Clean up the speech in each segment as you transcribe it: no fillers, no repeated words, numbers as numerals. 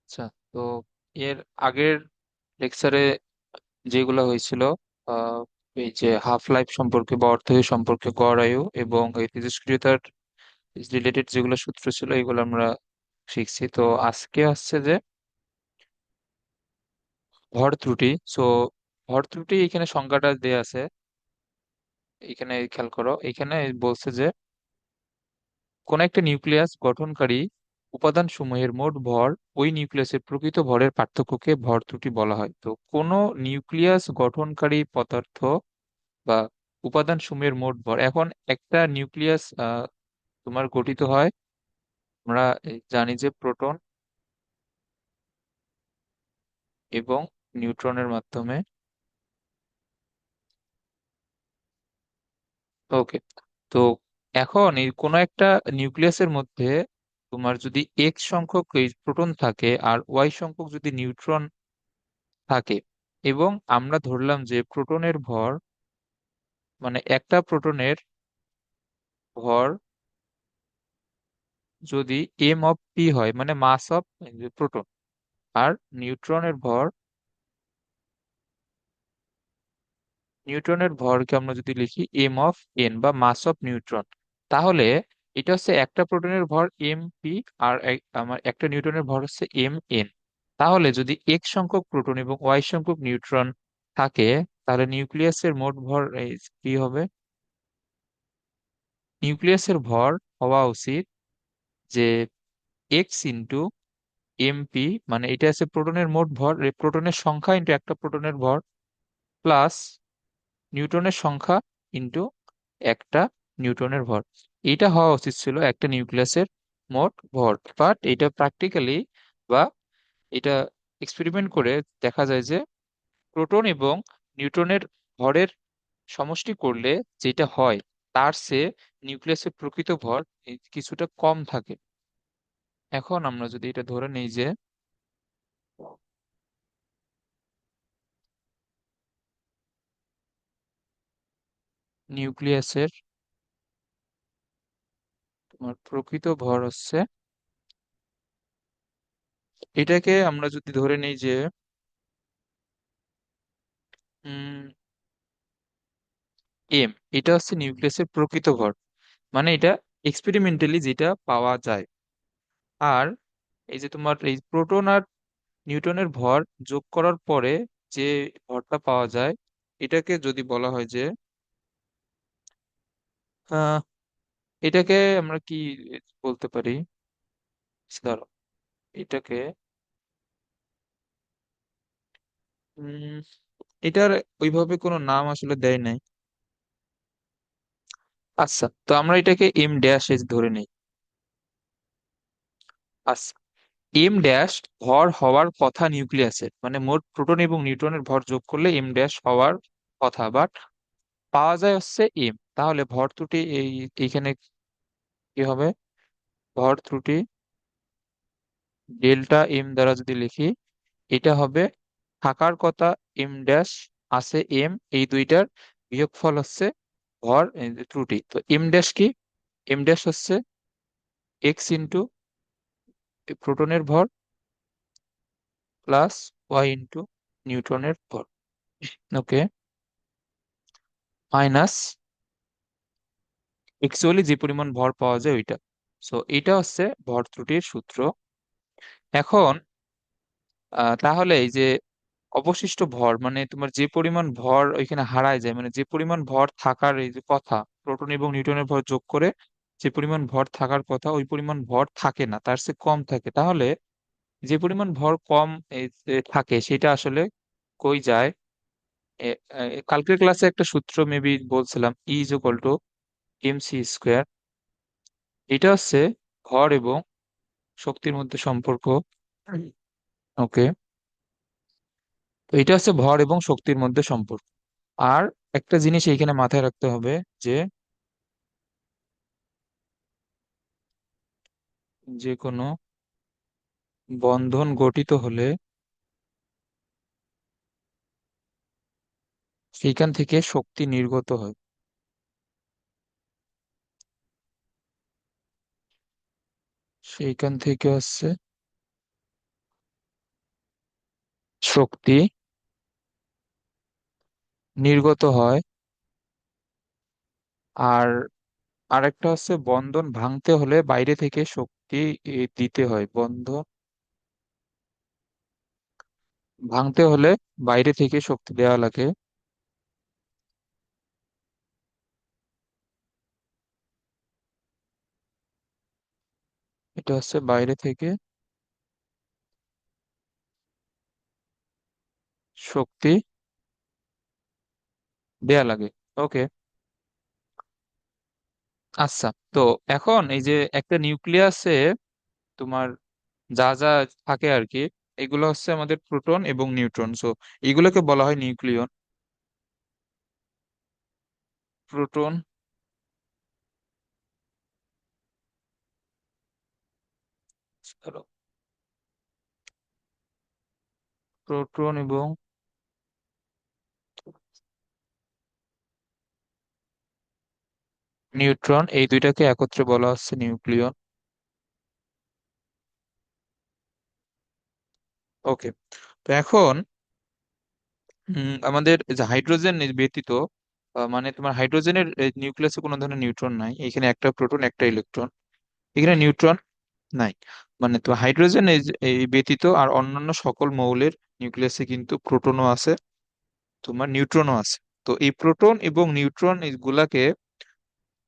আচ্ছা, তো এর আগের লেকচারে যেগুলো হয়েছিল, আহ, এই যে হাফ লাইফ সম্পর্কে বা অর্ধেয় সম্পর্কে গড় আয়ু এবং এই তেজস্ক্রিয়তার রিলেটেড যেগুলো সূত্র ছিল এগুলো আমরা শিখছি। তো আজকে আসছে যে ভর ত্রুটি। সো ভর ত্রুটি এখানে সংজ্ঞাটা দেয়া আছে, এখানে খেয়াল করো। এখানে বলছে যে কোন একটা নিউক্লিয়াস গঠনকারী উপাদান সমূহের মোট ভর ওই নিউক্লিয়াসের প্রকৃত ভরের পার্থক্যকে ভর ত্রুটি বলা হয়। তো কোন নিউক্লিয়াস গঠনকারী পদার্থ বা উপাদান সমূহের মোট ভর, এখন একটা নিউক্লিয়াস তোমার গঠিত হয়, আমরা জানি যে প্রোটন এবং নিউট্রনের মাধ্যমে। ওকে, তো এখন এই কোনো একটা নিউক্লিয়াসের মধ্যে তোমার যদি এক্স সংখ্যক এই প্রোটন থাকে আর ওয়াই সংখ্যক যদি নিউট্রন থাকে, এবং আমরা ধরলাম যে প্রোটনের ভর, মানে একটা প্রোটনের ভর যদি এম অফ পি হয়, মানে মাস অফ প্রোটন, আর নিউট্রনের ভর, নিউট্রনের ভরকে আমরা যদি লিখি এম অফ এন বা মাস অফ নিউট্রন, তাহলে এটা হচ্ছে একটা প্রোটনের ভর এম পি আর আমার একটা নিউট্রনের ভর হচ্ছে এম এন। তাহলে যদি এক্স সংখ্যক প্রোটন এবং ওয়াই সংখ্যক নিউট্রন থাকে, তাহলে নিউক্লিয়াসের মোট ভর কি হবে? নিউক্লিয়াসের ভর হওয়া উচিত যে এক্স ইন্টু এমপি, মানে এটা আছে প্রোটনের মোট ভর, প্রোটনের সংখ্যা ইন্টু একটা প্রোটনের ভর, প্লাস নিউটনের সংখ্যা ইন্টু একটা নিউটনের ভর। এটা হওয়া উচিত ছিল একটা নিউক্লিয়াসের মোট ভর। বাট এটা প্র্যাকটিক্যালি বা এটা এক্সপেরিমেন্ট করে দেখা যায় যে প্রোটন এবং নিউটনের ভরের সমষ্টি করলে যেটা হয় তার চেয়ে নিউক্লিয়াসের প্রকৃত ভর কিছুটা কম থাকে। এখন আমরা যদি এটা ধরে নিই যে নিউক্লিয়াসের তোমার প্রকৃত ভর হচ্ছে, এটাকে আমরা যদি ধরে নিই যে এম, এটা হচ্ছে নিউক্লিয়াসের প্রকৃত ভর, মানে এটা এক্সপেরিমেন্টালি যেটা পাওয়া যায়। আর এই যে তোমার এই প্রোটন আর নিউটনের ভর যোগ করার পরে যে ভরটা পাওয়া যায়, এটাকে যদি বলা হয় যে আহ এটাকে আমরা কি বলতে পারি, ধরো এটাকে উম এটার ওইভাবে কোনো নাম আসলে দেয় নাই। আচ্ছা, তো আমরা এটাকে এম ড্যাশ এস ধরে নিই। আচ্ছা, এম ড্যাশ ভর হওয়ার কথা নিউক্লিয়াসের, মানে মোট প্রোটন এবং নিউট্রনের ভর যোগ করলে এম ড্যাশ হওয়ার কথা, বাট পাওয়া যায় হচ্ছে এম। তাহলে ভর ত্রুটি এইখানে কি হবে? ভর ত্রুটি ডেল্টা এম দ্বারা যদি লিখি, এটা হবে থাকার কথা এম ড্যাশ আছে এম, এই দুইটার বিয়োগফল হচ্ছে ভর এই যে ত্রুটি। তো এম ড্যাশ কি? এম ড্যাশ হচ্ছে এক্স ইন্টু প্রোটনের ভর প্লাস ওয়াই ইন্টু নিউট্রনের ভর। ওকে, মাইনাস অ্যাকচুয়ালি যে পরিমাণ ভর পাওয়া যায় ওইটা। সো এটা হচ্ছে ভর ত্রুটির সূত্র। এখন তাহলে এই যে অবশিষ্ট ভর, মানে তোমার যে পরিমাণ ভর ওইখানে হারায় যায়, মানে যে পরিমাণ ভর থাকার এই যে কথা, প্রোটন এবং নিউটনের ভর যোগ করে যে পরিমাণ ভর থাকার কথা ওই পরিমাণ ভর থাকে না, তার চেয়ে কম থাকে। তাহলে যে পরিমাণ ভর কম থাকে সেটা আসলে কই যায়? কালকের ক্লাসে একটা সূত্র মেবি বলছিলাম, E is equal to M C square. এটা হচ্ছে ভর এবং শক্তির মধ্যে সম্পর্ক। ওকে, তো এটা হচ্ছে ভর এবং শক্তির মধ্যে সম্পর্ক। আর একটা জিনিস এইখানে মাথায় রাখতে হবে যে যে কোনো বন্ধন গঠিত হলে সেইখান থেকে শক্তি নির্গত হয়। সেইখান থেকে হচ্ছে শক্তি নির্গত হয়। আর আরেকটা হচ্ছে বন্ধন ভাঙতে হলে বাইরে থেকে শক্তি দিতে হয়। বন্ধন ভাঙতে হলে বাইরে থেকে শক্তি দেওয়া লাগে। এটা হচ্ছে বাইরে থেকে শক্তি দেয়া লাগে। ওকে। আচ্ছা, তো এখন এই যে একটা নিউক্লিয়াসে তোমার যা যা থাকে আর কি, এগুলো হচ্ছে আমাদের প্রোটন এবং নিউট্রন। সো এগুলোকে বলা হয় নিউক্লিয়ন। প্রোটন, প্রোটন এবং নিউট্রন এই দুইটাকে একত্রে বলা হচ্ছে নিউক্লিয়ন। ওকে। তো এখন আমাদের যে হাইড্রোজেন ব্যতীত মানে তোমার হাইড্রোজেনের নিউক্লিয়াসে কোনো ধরনের নিউট্রন নাই, এখানে একটা প্রোটন একটা ইলেকট্রন। এখানে নিউট্রন নাই। মানে তোমার হাইড্রোজেন এই ব্যতীত আর অন্যান্য সকল মৌলের নিউক্লিয়াসে কিন্তু প্রোটনও আছে, তোমার নিউট্রনও আছে। তো এই প্রোটন এবং নিউট্রন গুলাকে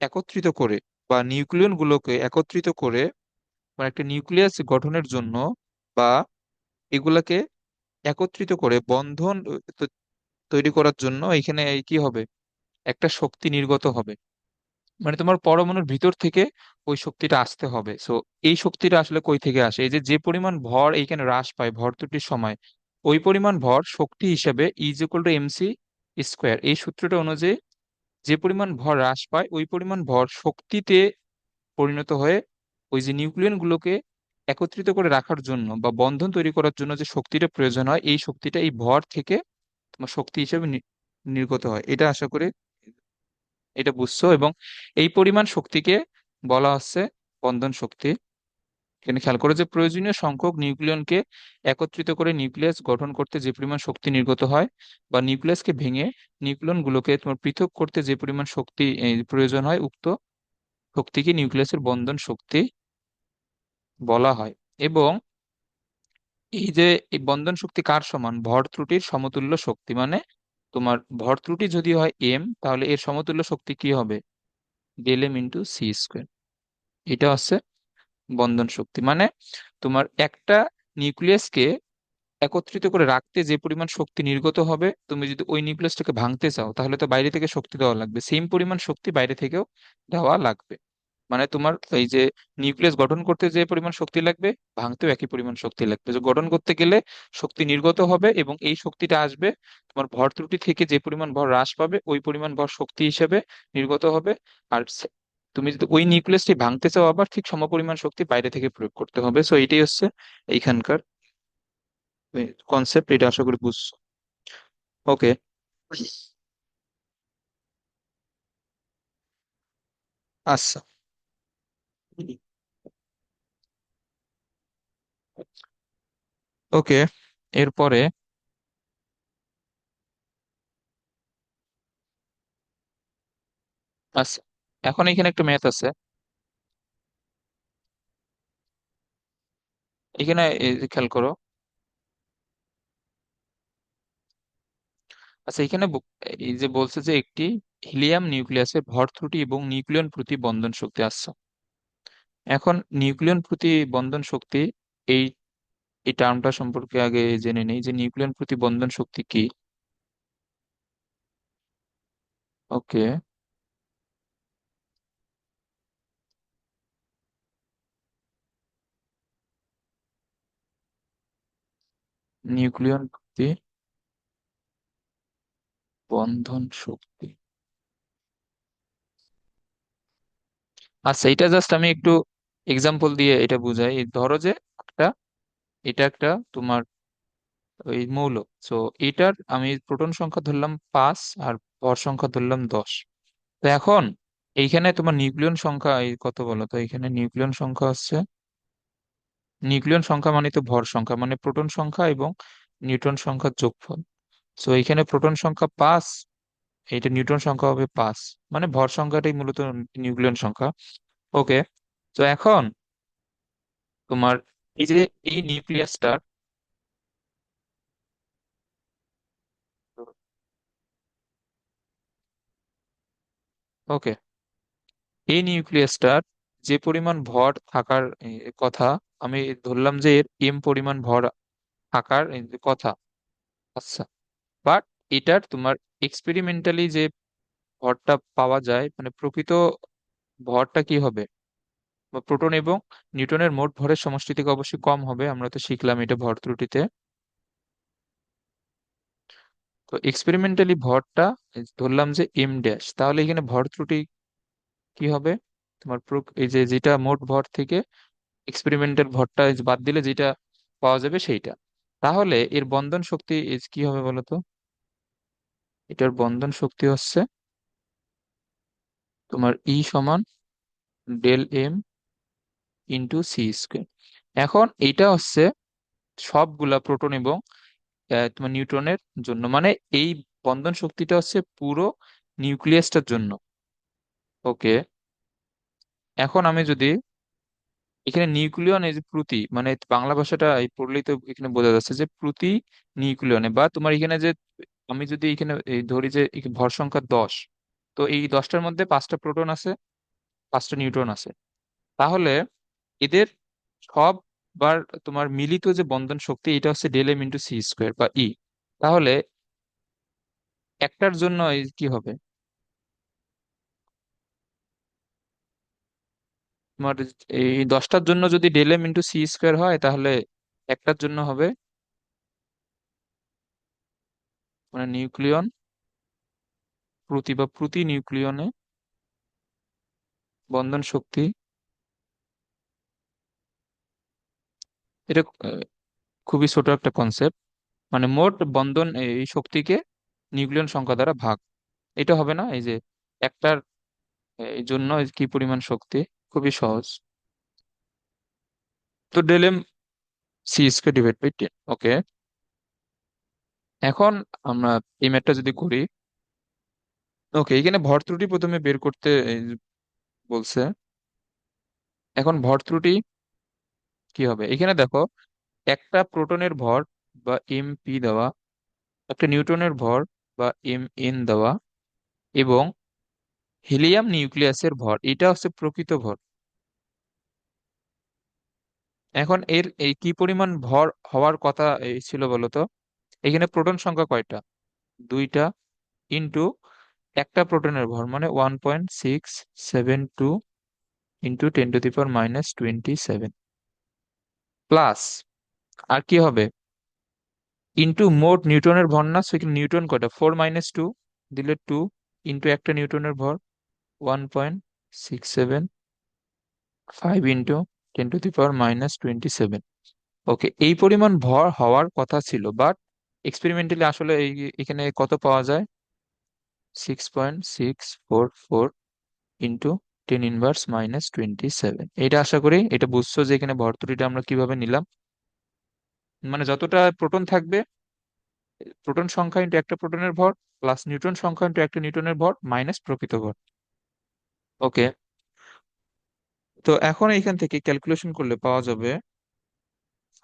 একত্রিত করে বা নিউক্লিয়ন গুলোকে একত্রিত করে মানে একটা নিউক্লিয়াস গঠনের জন্য বা এগুলাকে একত্রিত করে বন্ধন তৈরি করার জন্য এখানে এই কি হবে, একটা শক্তি নির্গত হবে। মানে তোমার পরমাণুর ভিতর থেকে ওই শক্তিটা আসতে হবে। সো এই শক্তিটা আসলে কই থেকে আসে? এই যে যে পরিমাণ ভর এইখানে হ্রাস পায় ভর ত্রুটির সময়, ওই পরিমাণ ভর শক্তি হিসেবে is equal to MC square, এই সূত্রটা অনুযায়ী যে পরিমাণ ভর হ্রাস পায় ওই পরিমাণ ভর শক্তিতে পরিণত হয়ে ওই যে নিউক্লিয়ন গুলোকে একত্রিত করে রাখার জন্য বা বন্ধন তৈরি করার জন্য যে শক্তিটা প্রয়োজন হয়, এই শক্তিটা এই ভর থেকে তোমার শক্তি হিসেবে নির্গত হয়। এটা আশা করি এটা বুঝছো। এবং এই পরিমাণ শক্তিকে বলা হচ্ছে বন্ধন শক্তি। এখানে খেয়াল করে যে প্রয়োজনীয় সংখ্যক নিউক্লিয়নকে একত্রিত করে নিউক্লিয়াস গঠন করতে যে পরিমাণ শক্তি নির্গত হয় বা নিউক্লিয়াসকে ভেঙে নিউক্লিয়ন গুলোকে তোমার পৃথক করতে যে পরিমাণ শক্তি প্রয়োজন হয়, উক্ত শক্তিকে নিউক্লিয়াসের বন্ধন শক্তি বলা হয়। এবং এই যে এই বন্ধন শক্তি কার সমান? ভর ত্রুটির সমতুল্য শক্তি। মানে তোমার ভর ত্রুটি যদি হয় এম, তাহলে এর সমতুল্য শক্তি কি হবে? Del M into C square. এটা হচ্ছে বন্ধন শক্তি। মানে তোমার একটা নিউক্লিয়াসকে একত্রিত করে রাখতে যে পরিমাণ শক্তি নির্গত হবে, তুমি যদি ওই নিউক্লিয়াসটাকে ভাঙতে চাও তাহলে তো বাইরে থেকে শক্তি দেওয়া লাগবে, সেম পরিমাণ শক্তি বাইরে থেকেও দেওয়া লাগবে। মানে তোমার এই যে নিউক্লিয়াস গঠন করতে যে পরিমাণ শক্তি লাগবে, ভাঙতেও একই পরিমাণ শক্তি লাগবে। যে গঠন করতে গেলে শক্তি নির্গত হবে এবং এই শক্তিটা আসবে তোমার ভর ত্রুটি থেকে যে পরিমাণ ভর হ্রাস পাবে ওই পরিমাণ ভর শক্তি হিসেবে নির্গত হবে। আর তুমি যদি ওই নিউক্লিয়াসটি ভাঙতে চাও আবার ঠিক সমপরিমাণ শক্তি বাইরে থেকে প্রয়োগ করতে হবে। সো এটাই হচ্ছে এইখানকার কনসেপ্ট। এটা আশা করি বুঝছো। ওকে। আচ্ছা। ওকে। এরপরে আচ্ছা, এখন এখানে একটা ম্যাথ আছে। এখানে এই যে খেয়াল করো। আচ্ছা, এখানে এই যে বলছে যে একটি হিলিয়াম নিউক্লিয়াসে ভর ত্রুটি এবং নিউক্লিয়ন প্রতি বন্ধন শক্তি আসছে। এখন নিউক্লিয়ন প্রতি বন্ধন শক্তি, এই এই টার্মটা সম্পর্কে আগে জেনে নেই যে নিউক্লিয়ন প্রতি বন্ধন শক্তি কি। ওকে। নিউক্লিয়ন প্রতি বন্ধন শক্তি। আচ্ছা, এটা জাস্ট আমি একটু এক্সাম্পল দিয়ে এটা বুঝাই। এই ধরো যে একটা, এটা একটা তোমার ওই মৌল। তো এটার আমি প্রোটন সংখ্যা ধরলাম 5 আর ভর সংখ্যা ধরলাম 10। তো এখন এইখানে তোমার নিউক্লিয়ন সংখ্যা এই কত বলো তো? এখানে নিউক্লিয়ন সংখ্যা হচ্ছে, নিউক্লিয়ন সংখ্যা মানে তো ভর সংখ্যা, মানে প্রোটন সংখ্যা এবং নিউটন সংখ্যার যোগফল। সো এখানে প্রোটন সংখ্যা 5, এটা নিউটন সংখ্যা হবে 5, মানে ভর সংখ্যাটাই মূলত নিউক্লিয়ন সংখ্যা। ওকে, তো এখন তোমার এই যে এই নিউক্লিয়াসটা, ওকে, এই নিউক্লিয়াসটার যে পরিমাণ ভর থাকার কথা, আমি ধরলাম যে এর এম পরিমাণ ভর থাকার কথা। আচ্ছা, বাট এটার তোমার এক্সপেরিমেন্টালি যে ভরটা পাওয়া যায়, মানে প্রকৃত ভরটা কি হবে, বা প্রোটন এবং নিউটনের মোট ভরের সমষ্টি থেকে অবশ্যই কম হবে, আমরা তো শিখলাম এটা ভর ত্রুটিতে। তো এক্সপেরিমেন্টালি ভরটা ধরলাম যে এম ড্যাশ, তাহলে এখানে ভর ত্রুটি কি হবে, তোমার এই যে যেটা মোট ভর থেকে এক্সপেরিমেন্টাল ভরটা বাদ দিলে যেটা পাওয়া যাবে সেইটা, তাহলে এর বন্ধন শক্তি কি হবে বলো তো? এটার বন্ধন শক্তি হচ্ছে তোমার ই সমান del M into C square. এখন এইটা হচ্ছে সবগুলা প্রোটন এবং তোমার নিউট্রনের জন্য, মানে এই বন্ধন শক্তিটা হচ্ছে পুরো নিউক্লিয়াসটার জন্য। ওকে, এখন আমি যদি এখানে নিউক্লিয়ন এই যে প্রতি, মানে বাংলা ভাষাটা এই পড়লেই তো এখানে বোঝা যাচ্ছে যে প্রতি নিউক্লিয়নে, বা তোমার এখানে যে আমি যদি এখানে এই ধরি যে ভর সংখ্যা 10, তো এই 10টার মধ্যে 5টা প্রোটন আছে, 5টা নিউট্রন আছে, তাহলে এদের সব বার তোমার মিলিত যে বন্ধন শক্তি এটা হচ্ছে del M into C square বা ই। তাহলে একটার জন্য এই কি হবে, তোমার এই 10টার জন্য যদি del M into C square হয়, তাহলে একটার জন্য হবে মানে নিউক্লিয়ন প্রতি, বা প্রতি নিউক্লিয়নে বন্ধন শক্তি। এটা খুবই ছোট একটা কনসেপ্ট, মানে মোট বন্ধন এই শক্তিকে নিউক্লিয়ন সংখ্যা দ্বারা ভাগ, এটা হবে না এই যে একটার এই জন্য কি পরিমাণ শক্তি, খুবই সহজ। তো del M C square divide by 10। Okay, এখন আমরা এই ম্যাথটা যদি করি, ওকে, এখানে ভর ত্রুটি প্রথমে বের করতে বলছে। এখন ভর ত্রুটি কি হবে, এখানে দেখো একটা প্রোটনের ভর বা এম পি দেওয়া, একটা নিউটনের ভর বা এম এন দেওয়া, এবং হিলিয়াম নিউক্লিয়াসের ভর, এটা হচ্ছে প্রকৃত ভর। এখন এর এই কি পরিমাণ ভর হওয়ার কথা এই ছিল বলতো? এখানে প্রোটন সংখ্যা কয়টা, 2টা, ইন্টু একটা প্রোটনের ভর মানে 1.672 ইন্টু 10⁻⁻27, প্লাস আর কি হবে, ইন্টু মোট নিউটনের ভর না, সেখানে নিউটন কয়টা, 4 - 2 দিলে 2, ইন্টু একটা নিউটনের ভর 1.675 ইন্টু 10⁻⁻27। ওকে, এই পরিমাণ ভর হওয়ার কথা ছিল, বাট এক্সপেরিমেন্টালি আসলে এখানে কত পাওয়া যায়, 6.644 ইন্টু 10⁻⁻27। এটা আশা করি এটা বুঝছো যে এখানে ভর ত্রুটিটা আমরা কিভাবে নিলাম, মানে যতটা প্রোটন থাকবে, প্রোটন সংখ্যা ইন্টু একটা প্রোটনের ভর, প্লাস নিউট্রন সংখ্যা ইন্টু একটা নিউটনের ভর, মাইনাস প্রকৃত ভর। ওকে, তো এখন এইখান থেকে ক্যালকুলেশন করলে পাওয়া যাবে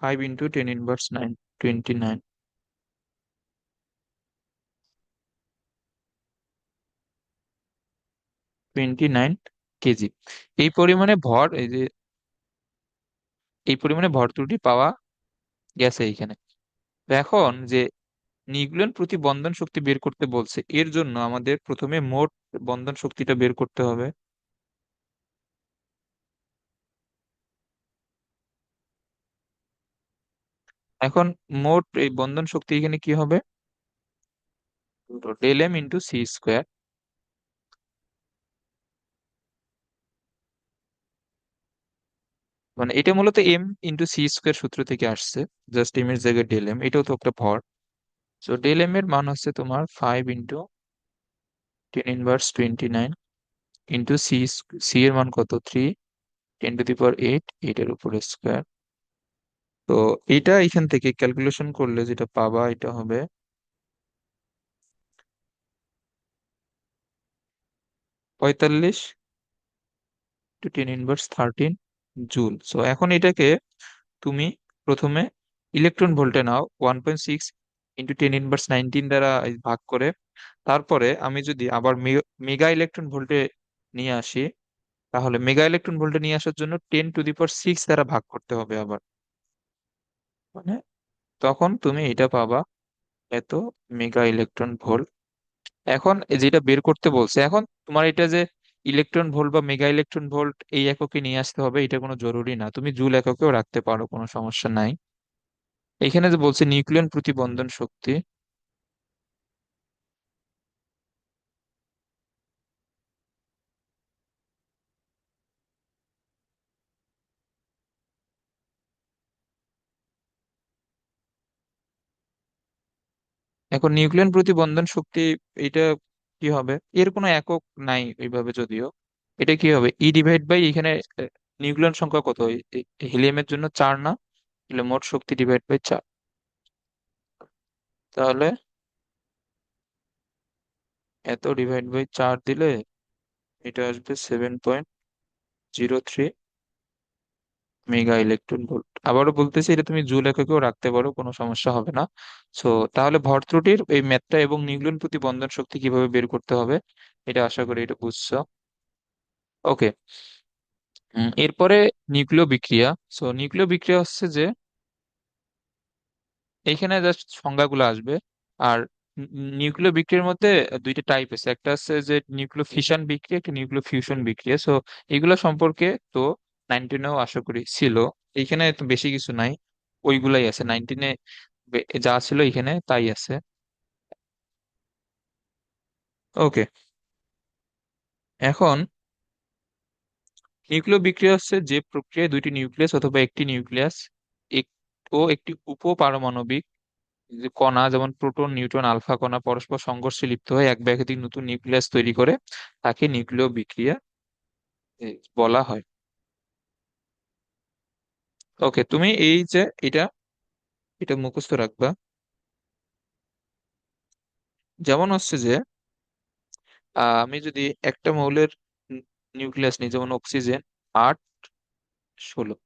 5 × 10⁻⁹ 29, 29 কেজি। এই পরিমাণে ভর, এই যে এই পরিমাণে ভর ত্রুটি পাওয়া গেছে এইখানে। তো এখন যে নিউক্লিয়ন প্রতি বন্ধন শক্তি বের করতে বলছে, এর জন্য আমাদের প্রথমে মোট বন্ধন শক্তিটা বের করতে হবে। এখন মোট এই বন্ধন শক্তি এখানে কি হবে, del M into C square, মানে এটা মূলত এম ইন্টু সি স্কোয়ার সূত্র থেকে আসছে, জাস্ট এম এর জায়গায় ডেল এম, এটাও তো একটা ভর। তো ডেল এম এর মান হচ্ছে তোমার 5 × 10⁻⁻29 ইন্টু সি, সি এর মান কত, 3, 10⁻⁸ 8 এর উপরে স্কোয়ার, তো এটা এখান থেকে ক্যালকুলেশন করলে যেটা পাবা এটা হবে 45 × 10⁻13 জুল। সো এখন এটাকে তুমি প্রথমে ইলেকট্রন ভোল্টে নাও, 1.6 × 10⁻19 দ্বারা এই ভাগ করে। তারপরে আমি যদি আবার মেগা ইলেকট্রন ভোল্টে নিয়ে আসি, তাহলে মেগা ইলেকট্রন ভোল্টে নিয়ে আসার জন্য 10⁻6 দ্বারা ভাগ করতে হবে আবার। মানে তখন তুমি এটা পাবা, এত মেগা ইলেকট্রন ভোল্ট। এখন যেটা বের করতে বলছে, এখন তোমার এটা যে ইলেকট্রন ভোল্ট বা মেগা ইলেকট্রন ভোল্ট এই এককে নিয়ে আসতে হবে এটা কোনো জরুরি না, তুমি জুল এককেও রাখতে পারো, কোনো সমস্যা নাই। এখানে যে বলছে নিউক্লিয়ন প্রতিবন্ধন শক্তি, এখন নিউক্লিয়ন প্রতিবন্ধন শক্তি এটা কি হবে, এর কোনো একক নাই ওইভাবে যদিও। এটা কি হবে, ই ডিভাইড বাই এখানে নিউক্লিয়ন সংখ্যা কত, হিলিয়ামের জন্য 4 না, তাহলে মোট শক্তি ডিভাইড বাই 4। তাহলে এত ডিভাইড বাই 4 দিলে এটা আসবে 7.03 মেগা ইলেকট্রন ভোল্ট। আবারও বলতেছি, এটা তুমি জুল এককেও রাখতে পারো, কোনো সমস্যা হবে না। সো তাহলে ভর ত্রুটির এই ম্যাথটা এবং নিউক্লিয়ন প্রতি বন্ধন শক্তি কিভাবে বের করতে হবে এটা আশা করি এটা বুঝছো। ওকে। এরপরে নিউক্লিয় বিক্রিয়া। সো নিউক্লিয় বিক্রিয়া হচ্ছে যে এইখানে জাস্ট সংজ্ঞাগুলো আসবে। আর নিউক্লিয় বিক্রিয়ার মধ্যে দুইটা টাইপ আছে, একটা আছে যে নিউক্লিয় ফিশন বিক্রিয়া, একটা নিউক্লিয় ফিউশন বিক্রিয়া। সো এগুলো সম্পর্কে তো 19-এও আশা করি ছিল, এইখানে তো বেশি কিছু নাই, ওইগুলাই আছে 19-এ, যা ছিল এখানে তাই আছে। ওকে। এখন নিউক্লিয় বিক্রিয়া হচ্ছে যে প্রক্রিয়ায় দুইটি নিউক্লিয়াস অথবা একটি নিউক্লিয়াস ও একটি উপপারমাণবিক যে কণা, যেমন প্রোটন, নিউট্রন, আলফা কণা পরস্পর সংঘর্ষে লিপ্ত হয়ে এক বা একাধিক নতুন নিউক্লিয়াস তৈরি করে, তাকে নিউক্লিয় বিক্রিয়া বলা হয়। ওকে, তুমি এই যে এটা এটা মুখস্থ রাখবা। যেমন হচ্ছে যে আমি যদি একটা মৌলের নিউক্লিয়াস নিই, যেমন অক্সিজেন 8, 16,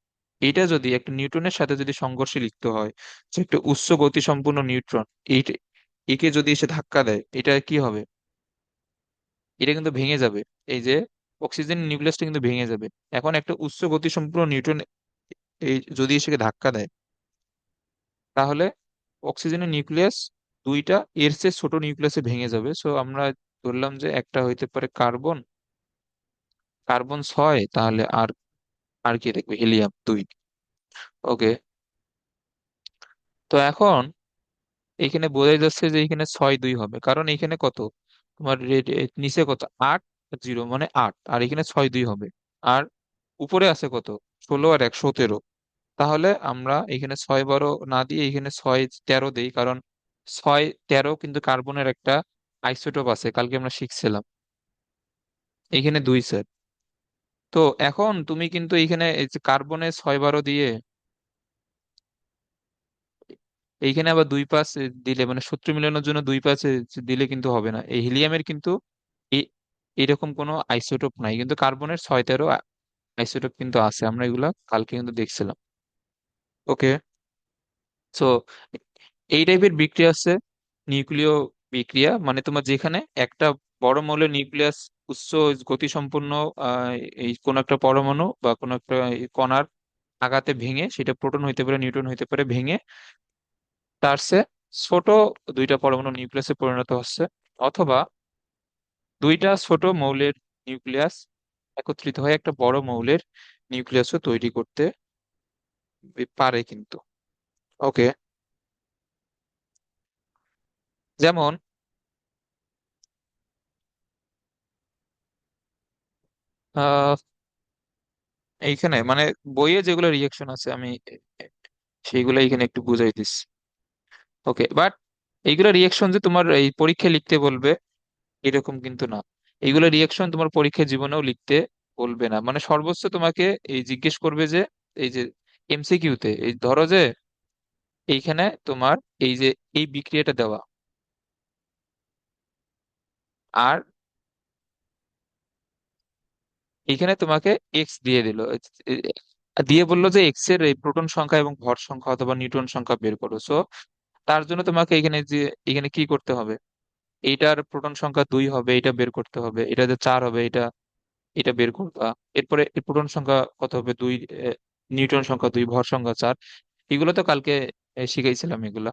এটা যদি একটা নিউট্রনের সাথে যদি সংঘর্ষে লিপ্ত হয়, যে একটা উচ্চ গতি সম্পন্ন নিউট্রন, এইটা একে যদি এসে ধাক্কা দেয়, এটা কি হবে, এটা কিন্তু ভেঙে যাবে। এই যে অক্সিজেন নিউক্লিয়াসটা কিন্তু ভেঙে যাবে। এখন একটা উচ্চ গতি সম্পন্ন নিউট্রন এই যদি এসে ধাক্কা দেয়, তাহলে অক্সিজেনের নিউক্লিয়াস দুইটা এর চেয়ে ছোট নিউক্লিয়াসে ভেঙে যাবে। সো আমরা ধরলাম যে একটা হইতে পারে কার্বন, কার্বন 6, তাহলে আর আর কি দেখবে, হিলিয়াম 2। ওকে। তো এখন এখানে বোঝাই যাচ্ছে যে এখানে 6, 2 হবে, কারণ এখানে কত তোমার নিচে কত 8, 0 মানে 8, আর এখানে 6, 2 হবে। আর উপরে আছে কত, 16 আর 1, 17। তাহলে আমরা এখানে 6 12 না দিয়ে এখানে 6 13 দেই, কারণ 6 13 কিন্তু কার্বনের একটা আইসোটোপ আছে, কালকে আমরা শিখছিলাম। এখানে 2 সেট। তো এখন তুমি কিন্তু এখানে এই যে কার্বনে 6 12 দিয়ে এইখানে আবার 2 5 দিলে, মানে সূত্র মিলানোর জন্য 2 5 দিলে কিন্তু হবে না। এই হিলিয়ামের কিন্তু এই এরকম কোনো আইসোটোপ নাই, কিন্তু কার্বনের 6 13 আইসোটোপ কিন্তু আছে, আমরা এগুলা কালকে কিন্তু দেখছিলাম। ওকে। সো এই টাইপের বিক্রিয়া আছে নিউক্লিয় বিক্রিয়া, মানে তোমার যেখানে একটা বড় মৌলের নিউক্লিয়াস উচ্চ গতিসম্পন্ন আহ, এই কোন একটা পরমাণু বা কোন একটা এই কণার আঘাতে ভেঙে, সেটা প্রোটন হইতে পারে নিউট্রন হইতে পারে, ভেঙে তার চেয়ে ছোট দুইটা পরমাণু নিউক্লিয়াসে পরিণত হচ্ছে, অথবা দুইটা ছোট মৌলের নিউক্লিয়াস একত্রিত হয়ে একটা বড় মৌলের নিউক্লিয়াসও তৈরি করতে পারে কিন্তু। ওকে। যেমন আহ এইখানে মানে বইয়ে যেগুলো রিয়েকশন আছে আমি সেইগুলো এখানে একটু বুঝাই দিচ্ছি। ওকে, বাট এইগুলো রিয়েকশন যে তোমার এই পরীক্ষায় লিখতে বলবে এরকম কিন্তু না। এইগুলো রিয়েকশন তোমার পরীক্ষার জীবনেও লিখতে বলবে না, মানে সর্বোচ্চ তোমাকে এই জিজ্ঞেস করবে যে এই যে এমসিকিউতে এই ধরো যে এইখানে তোমার এই যে এই বিক্রিয়াটা দেওয়া, আর এইখানে তোমাকে এক্স দিয়ে দিল, দিয়ে বললো যে এক্স এর এই প্রোটন সংখ্যা এবং ভর সংখ্যা অথবা নিউট্রন সংখ্যা বের করো। সো তার জন্য তোমাকে এখানে যে এখানে কি করতে হবে, এইটার প্রোটন সংখ্যা 2 হবে, এটা বের করতে হবে, এটা যে 4 হবে, এটা এটা বের করবা। এরপরে এই প্রোটন সংখ্যা কত হবে 2, নিউট্রন সংখ্যা 2, ভর সংখ্যা 4। এগুলো তো কালকে শিখাইছিলাম এগুলা।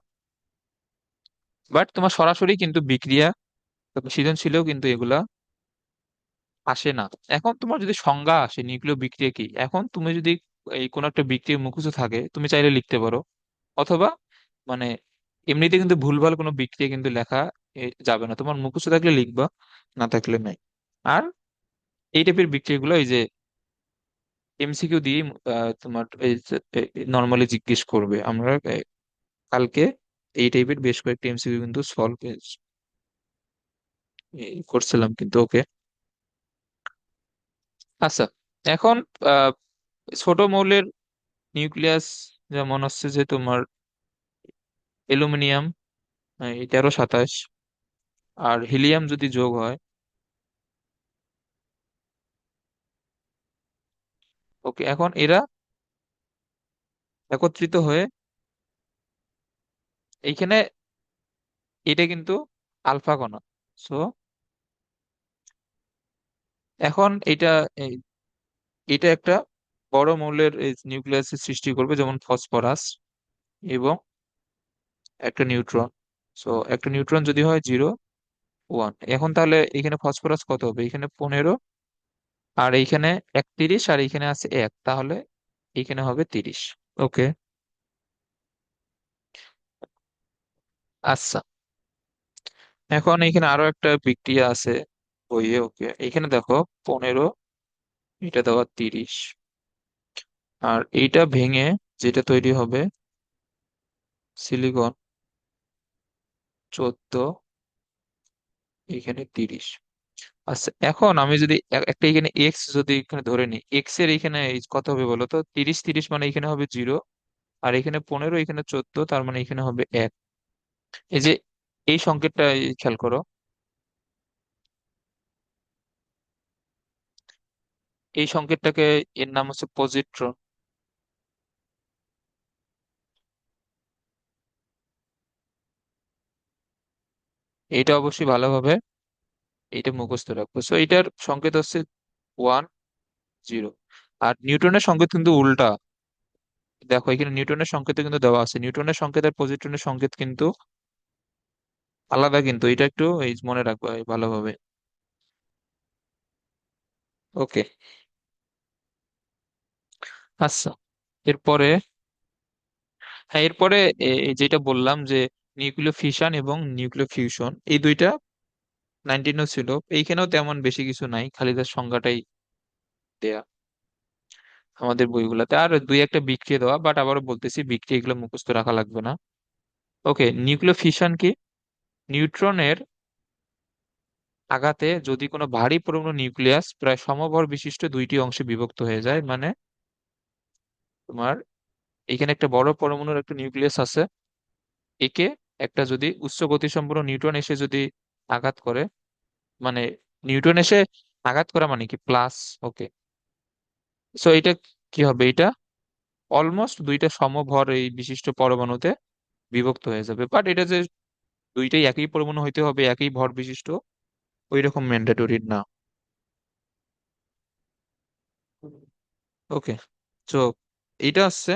বাট তোমার সরাসরি কিন্তু বিক্রিয়া সৃজনশীলেও কিন্তু এগুলা আসে না। এখন তোমার যদি সংজ্ঞা আসে নিউক্লিয় বিক্রিয়া কি, এখন তুমি যদি এই কোন একটা বিক্রিয়া মুখস্থ থাকে তুমি চাইলে লিখতে পারো, অথবা মানে এমনিতে কিন্তু ভুলভাল কোনো বিক্রিয়া কিন্তু লেখা যাবে না, তোমার মুখস্থ থাকলে লিখবা, না থাকলে নাই। আর এই টাইপের বিক্রিয়াগুলো এই যে এমসিকিউ দিয়ে তোমার নর্মালি জিজ্ঞেস করবে। আমরা কালকে এই টাইপের বেশ কয়েকটা এমসিকিউ কিন্তু সলভ করছিলাম কিন্তু। ওকে, আচ্ছা। এখন আহ, ছোট মৌলের নিউক্লিয়াস যেমন হচ্ছে যে তোমার অ্যালুমিনিয়াম 1327, আর হিলিয়াম যদি যোগ হয়, ওকে, এখন এরা একত্রিত হয়ে এইখানে এটা কিন্তু আলফা কণা। সো এখন এটা এটা একটা বড় মৌলের নিউক্লিয়াসের সৃষ্টি করবে, যেমন ফসফরাস এবং একটা নিউট্রন। সো একটা নিউট্রন যদি হয় 0, 1, এখন তাহলে এখানে ফসফরাস কত হবে, এখানে 15, আর এইখানে 31, আর এইখানে আছে 1, তাহলে এখানে হবে 30। ওকে, আচ্ছা। এখন এখানে আরো একটা বিক্রিয়া আছে বইয়ে। ওকে, এখানে দেখো 15, এটা দেওয়া 30, আর এইটা ভেঙে যেটা তৈরি হবে সিলিকন 14, এখানে 30। আচ্ছা, এখন আমি যদি একটা এখানে এক্স যদি এখানে ধরে নিই, এক্স এর এখানে কত হবে বলো তো, 30, 30 মানে এখানে হবে 0, আর এখানে 15, এখানে 14, তার মানে এখানে হবে 1। এই যে এই সংকেতটা খেয়াল করো, এই সংকেতটাকে এর নাম হচ্ছে পজিট্রন। এটা অবশ্যই ভালোভাবে এটা মুখস্থ রাখবো। সো এটার সংকেত হচ্ছে 1, 0। আর নিউটনের সংকেত কিন্তু উল্টা। দেখো এখানে নিউটনের সংকেত কিন্তু দেওয়া আছে, নিউটনের সংকেত আর পজিট্রনের সংকেত কিন্তু আলাদা, কিন্তু এটা একটু এই মনে রাখবা ভালোভাবে। ওকে, আচ্ছা। এরপরে, হ্যাঁ, এরপরে যেটা বললাম যে নিউক্লিয় ফিশন এবং নিউক্লিয় ফিউশন, এই দুইটা 19ও ছিল। এইখানেও তেমন বেশি কিছু নাই, খালি তার সংজ্ঞাটাই দেয়া আমাদের বইগুলোতে, আর দুই একটা বিক্রিয়া দেওয়া। বাট আবারও বলতেছি বিক্রিয়া এগুলো মুখস্থ রাখা লাগবে না। ওকে, নিউক্লিয় ফিশন কি, নিউট্রনের আঘাতে যদি কোনো ভারী পরমাণু নিউক্লিয়াস প্রায় সমভর বিশিষ্ট দুইটি অংশে বিভক্ত হয়ে যায়, মানে তোমার এখানে একটা বড় পরমাণুর একটা নিউক্লিয়াস আছে, একে একটা যদি উচ্চ গতিসম্পন্ন নিউট্রন এসে যদি আঘাত করে, মানে নিউটন এসে আঘাত করা মানে কি প্লাস। ওকে, সো এটা কি হবে, এটা অলমোস্ট দুইটা সমভর এই বিশিষ্ট পরমাণুতে বিভক্ত হয়ে যাবে। বাট এটা যে দুইটাই একই পরমাণু হইতে হবে, একই ভর বিশিষ্ট, ওই রকম ম্যান্ডেটরি না। ওকে, তো এটা হচ্ছে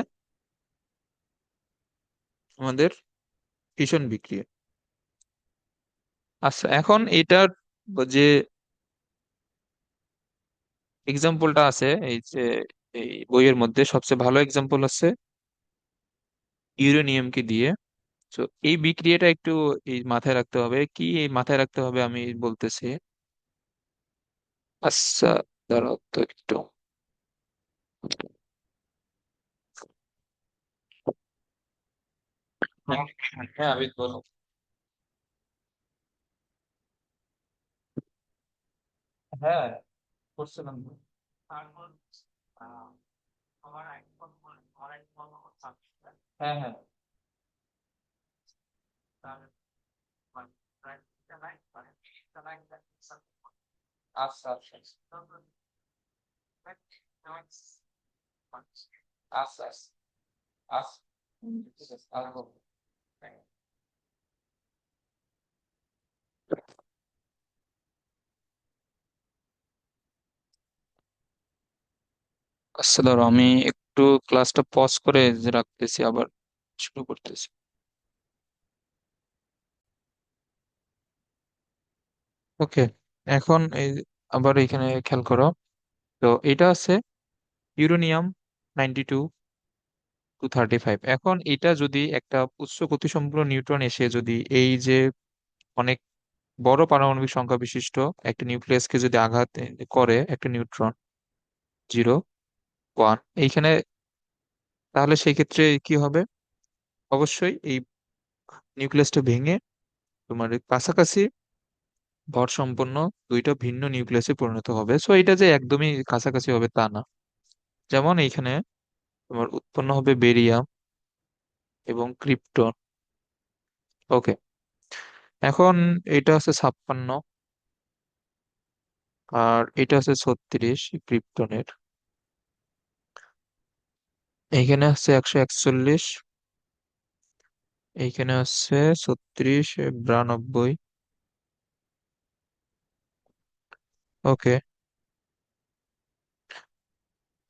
আমাদের ফিশন বিক্রিয়া। আচ্ছা, এখন এটার যে এক্সাম্পলটা আছে এই যে এই বইয়ের মধ্যে সবচেয়ে ভালো এক্সাম্পল আছে ইউরেনিয়ামকে দিয়ে। তো এই বিক্রিয়াটা একটু এই মাথায় রাখতে হবে, কি এই মাথায় রাখতে হবে আমি বলতেছি। আচ্ছা, দাঁড়াও তো একটু। হ্যাঁ, হ্যাঁ, আমি বলো। হ্যাঁ, করছিলাম তো। তারপর, আহ, আমার একদম হ্যাঁ হ্যাঁ। আচ্ছা আচ্ছা আচ্ছা আচ্ছা আচ্ছা। ঠিক আছে, আর বলবো। আচ্ছা ধরো আমি একটু ক্লাসটা পজ করে রাখতেছি, আবার শুরু করতেছি। ওকে, এখন এই আবার এখানে খেয়াল করো। তো এটা আছে ইউরেনিয়াম 92 to 35। এখন এটা যদি একটা উচ্চ গতিসম্পন্ন নিউট্রন এসে যদি এই যে অনেক বড় পারমাণবিক সংখ্যা বিশিষ্ট একটা নিউক্লিয়াসকে যদি আঘাত করে একটা নিউট্রন, 0, 1 এইখানে, তাহলে সেই ক্ষেত্রে কি হবে? অবশ্যই এই নিউক্লিয়াসটা ভেঙে তোমার কাছাকাছি ভর সম্পন্ন দুইটা ভিন্ন নিউক্লিয়াসে পরিণত হবে। সো এটা যে একদমই কাছাকাছি হবে তা না। যেমন এইখানে তোমার উৎপন্ন হবে বেরিয়াম এবং ক্রিপ্টন। ওকে, এখন এটা হচ্ছে 56 আর এটা হচ্ছে 36 ক্রিপ্টনের। এইখানে হচ্ছে 141, এইখানে হচ্ছে 36, 92। ওকে,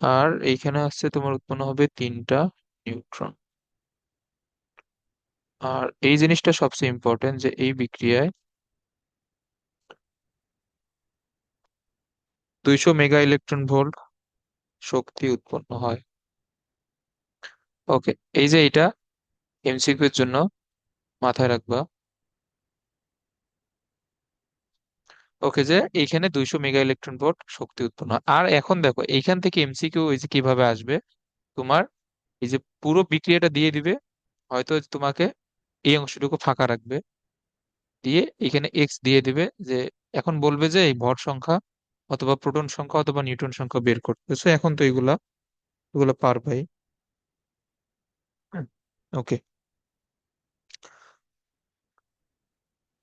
আর এইখানে হচ্ছে তোমার উৎপন্ন হবে তিনটা নিউট্রন। আর এই জিনিসটা সবচেয়ে ইম্পর্টেন্ট যে এই বিক্রিয়ায় 200 মেগা ইলেকট্রন ভোল্ট শক্তি উৎপন্ন হয়। ওকে, এই যে এটা এমসিকিউ এর জন্য মাথায় রাখবা। ওকে, যে এইখানে 200 মেগা ইলেকট্রন ভোল্ট শক্তি উৎপন্ন হয়। আর এখন দেখো এইখান থেকে এমসিকিউ এই যে কিভাবে আসবে, তোমার এই যে পুরো বিক্রিয়াটা দিয়ে দিবে, হয়তো তোমাকে এই অংশটুকু ফাঁকা রাখবে, দিয়ে এখানে এক্স দিয়ে দিবে, যে এখন বলবে যে এই ভর সংখ্যা অথবা প্রোটন সংখ্যা অথবা নিউট্রন সংখ্যা বের করতে। So এখন তো এগুলা এগুলো পারবাই। ওকে,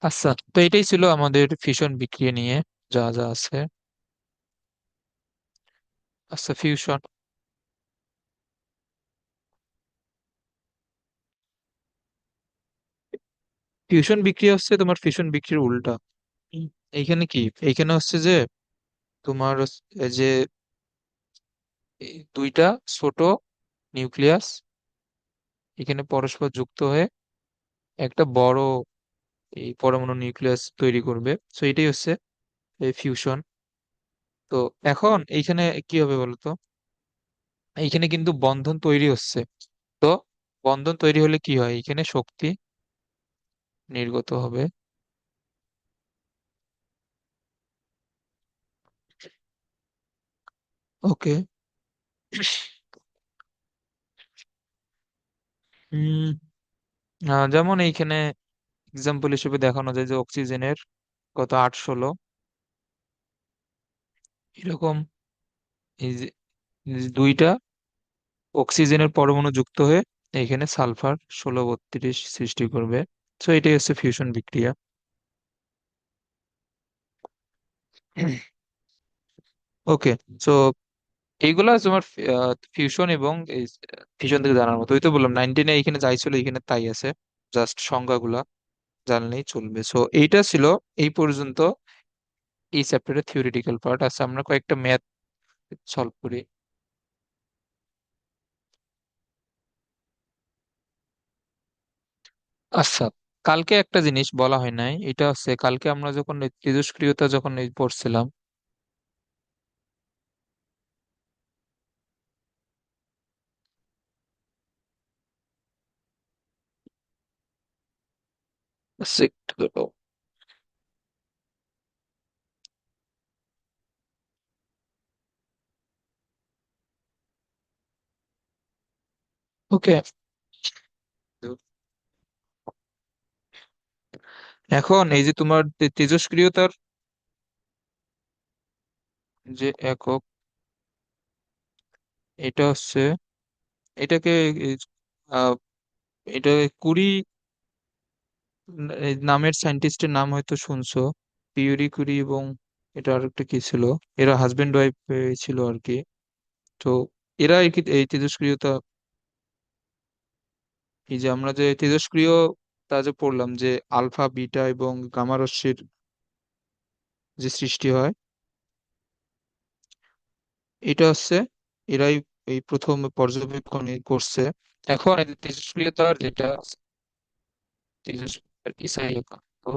আচ্ছা তো এটাই ছিল আমাদের ফিশন বিক্রিয়া নিয়ে যা যা আছে। আচ্ছা, ফিউশন। ফিউশন বিক্রিয়া হচ্ছে তোমার ফিশন বিক্রিয়ার উল্টা। হুম। এইখানে কি, এইখানে হচ্ছে যে তোমার এই যে এই দুইটা ছোট নিউক্লিয়াস এখানে পরস্পর যুক্ত হয়ে একটা বড় এই পরমাণু নিউক্লিয়াস তৈরি করবে। তো এটাই হচ্ছে এই ফিউশন। তো এখন এইখানে কি হবে বলতো? এইখানে কিন্তু বন্ধন তৈরি হচ্ছে। তো বন্ধন তৈরি হলে কি হয়, এখানে শক্তি নির্গত হবে। ওকে, যেমন এইখানে এক্সাম্পল হিসেবে দেখানো যায় যে অক্সিজেনের কত 8, 16 এরকম। এই যে এই যে দুইটা অক্সিজেনের পরমাণু যুক্ত হয়ে এখানে সালফার 16, 32 সৃষ্টি করবে। তো এটাই হচ্ছে ফিউশন বিক্রিয়া। ওকে, তো এইগুলা তোমার ফিউশন এবং ফিউশন থেকে জানার মতো। ওই তো বললাম 19-এ এখানে যাই ছিল এখানে তাই আছে, জাস্ট সংজ্ঞাগুলা জানলেই চলবে। সো এইটা ছিল এই পর্যন্ত এই চ্যাপ্টারের থিওরিটিক্যাল পার্ট। আচ্ছা, আমরা কয়েকটা ম্যাথ সলভ করি। আচ্ছা, কালকে একটা জিনিস বলা হয় নাই, এটা হচ্ছে কালকে আমরা যখন এই তেজস্ক্রিয়তা যখন এই পড়ছিলাম। আচ্ছা, একটু দাঁড়াও। ওকে, এখন এই যে তোমার তেজস্ক্রিয়তার যে একক, এটা হচ্ছে এটাকে এই, আহ, এটা কুড়ি এই নামের সায়েন্টিস্টের নাম হয়তো শুনছো, পিউরি কুরি, এবং এটা আর একটা কি ছিল, এরা হাজবেন্ড ওয়াইফ ছিল আর কি। তো এরা এই তেজস্ক্রিয়তা, এই যে আমরা যে তেজস্ক্রিয় তা যে পড়লাম যে আলফা বিটা এবং গামা রশ্মির যে সৃষ্টি হয়, এটা হচ্ছে এরাই এই প্রথম পর্যবেক্ষণ করছে। এখন এই যে তেজস্ক্রিয়তার যেটা তেজস্ক্রিয়তার ইসাই একক, তো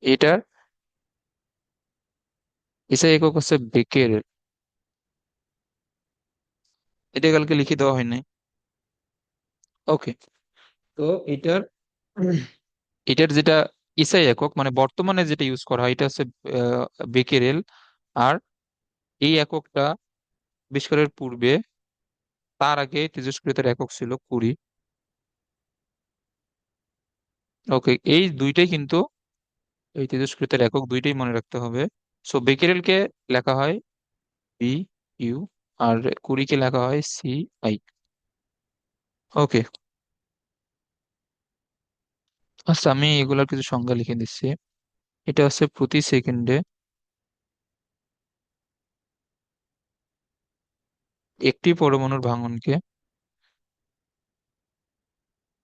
এটার ইসাই একক হচ্ছে বেকেরেল। এটা কালকে লিখে দেওয়া হয় নাই। ওকে, তো এটার এটার যেটা ইসাই একক মানে বর্তমানে যেটা ইউজ করা হয় এটা হচ্ছে বেকেরেল। আর এই এককটা আবিষ্কারের পূর্বে, তার আগে তেজস্ক্রিয়তার একক ছিল কুড়ি। ওকে, এই দুইটাই কিন্তু, এই তেজস্ক্রিয়তার একক দুইটাই মনে রাখতে হবে। সো বেকেরেলকে লেখা হয় বি ইউ, আর কুড়িকে লেখা হয় সি আই। ওকে, আচ্ছা আমি এগুলার কিছু সংজ্ঞা লিখে দিচ্ছি। এটা হচ্ছে প্রতি সেকেন্ডে একটি পরমাণুর ভাঙনকে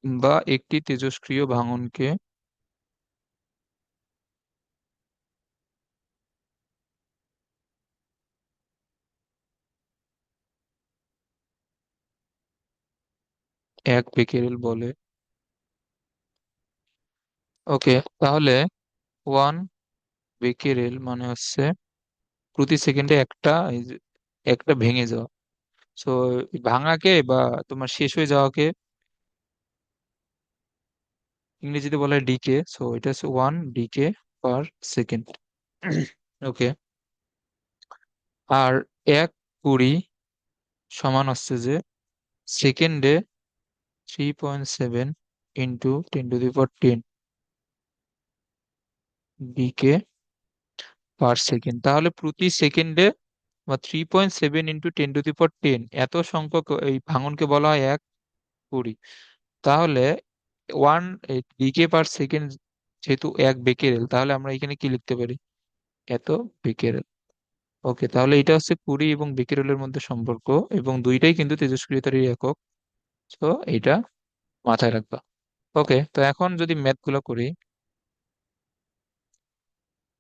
বা একটি তেজস্ক্রিয় ভাঙনকে এক বেকেরেল বলে। ওকে, তাহলে ওয়ান বেকেরেল মানে হচ্ছে প্রতি সেকেন্ডে একটা, এই যে একটা ভেঙে যাওয়া। সো ভাঙাকে বা তোমার শেষ হয়ে যাওয়াকে ইংরেজিতে বলা হয় ডিকে। সো এটা হচ্ছে one decay per second. Okay, আর এক কুড়ি সমান হচ্ছে যে সেকেন্ডে 3.7 into 10 to the power 10 decay per second. তাহলে প্রতি সেকেন্ডে বা 3.7 ইন্টু 10 টু দি পাওয়ার 10 এত সংখ্যক এই ভাঙনকে বলা হয় এক কুড়ি। তাহলে ওয়ান ডিকে পার সেকেন্ড যেহেতু এক বেকেরেল, তাহলে আমরা এখানে কি লিখতে পারি, এত বেকেরেল। ওকে, তাহলে এটা হচ্ছে কুড়ি এবং বিকিরণের মধ্যে সম্পর্ক, এবং দুইটাই কিন্তু তেজস্ক্রিয়তারই একক। তো এটা মাথায় রাখবা। ওকে, তো এখন যদি ম্যাথ গুলো করি,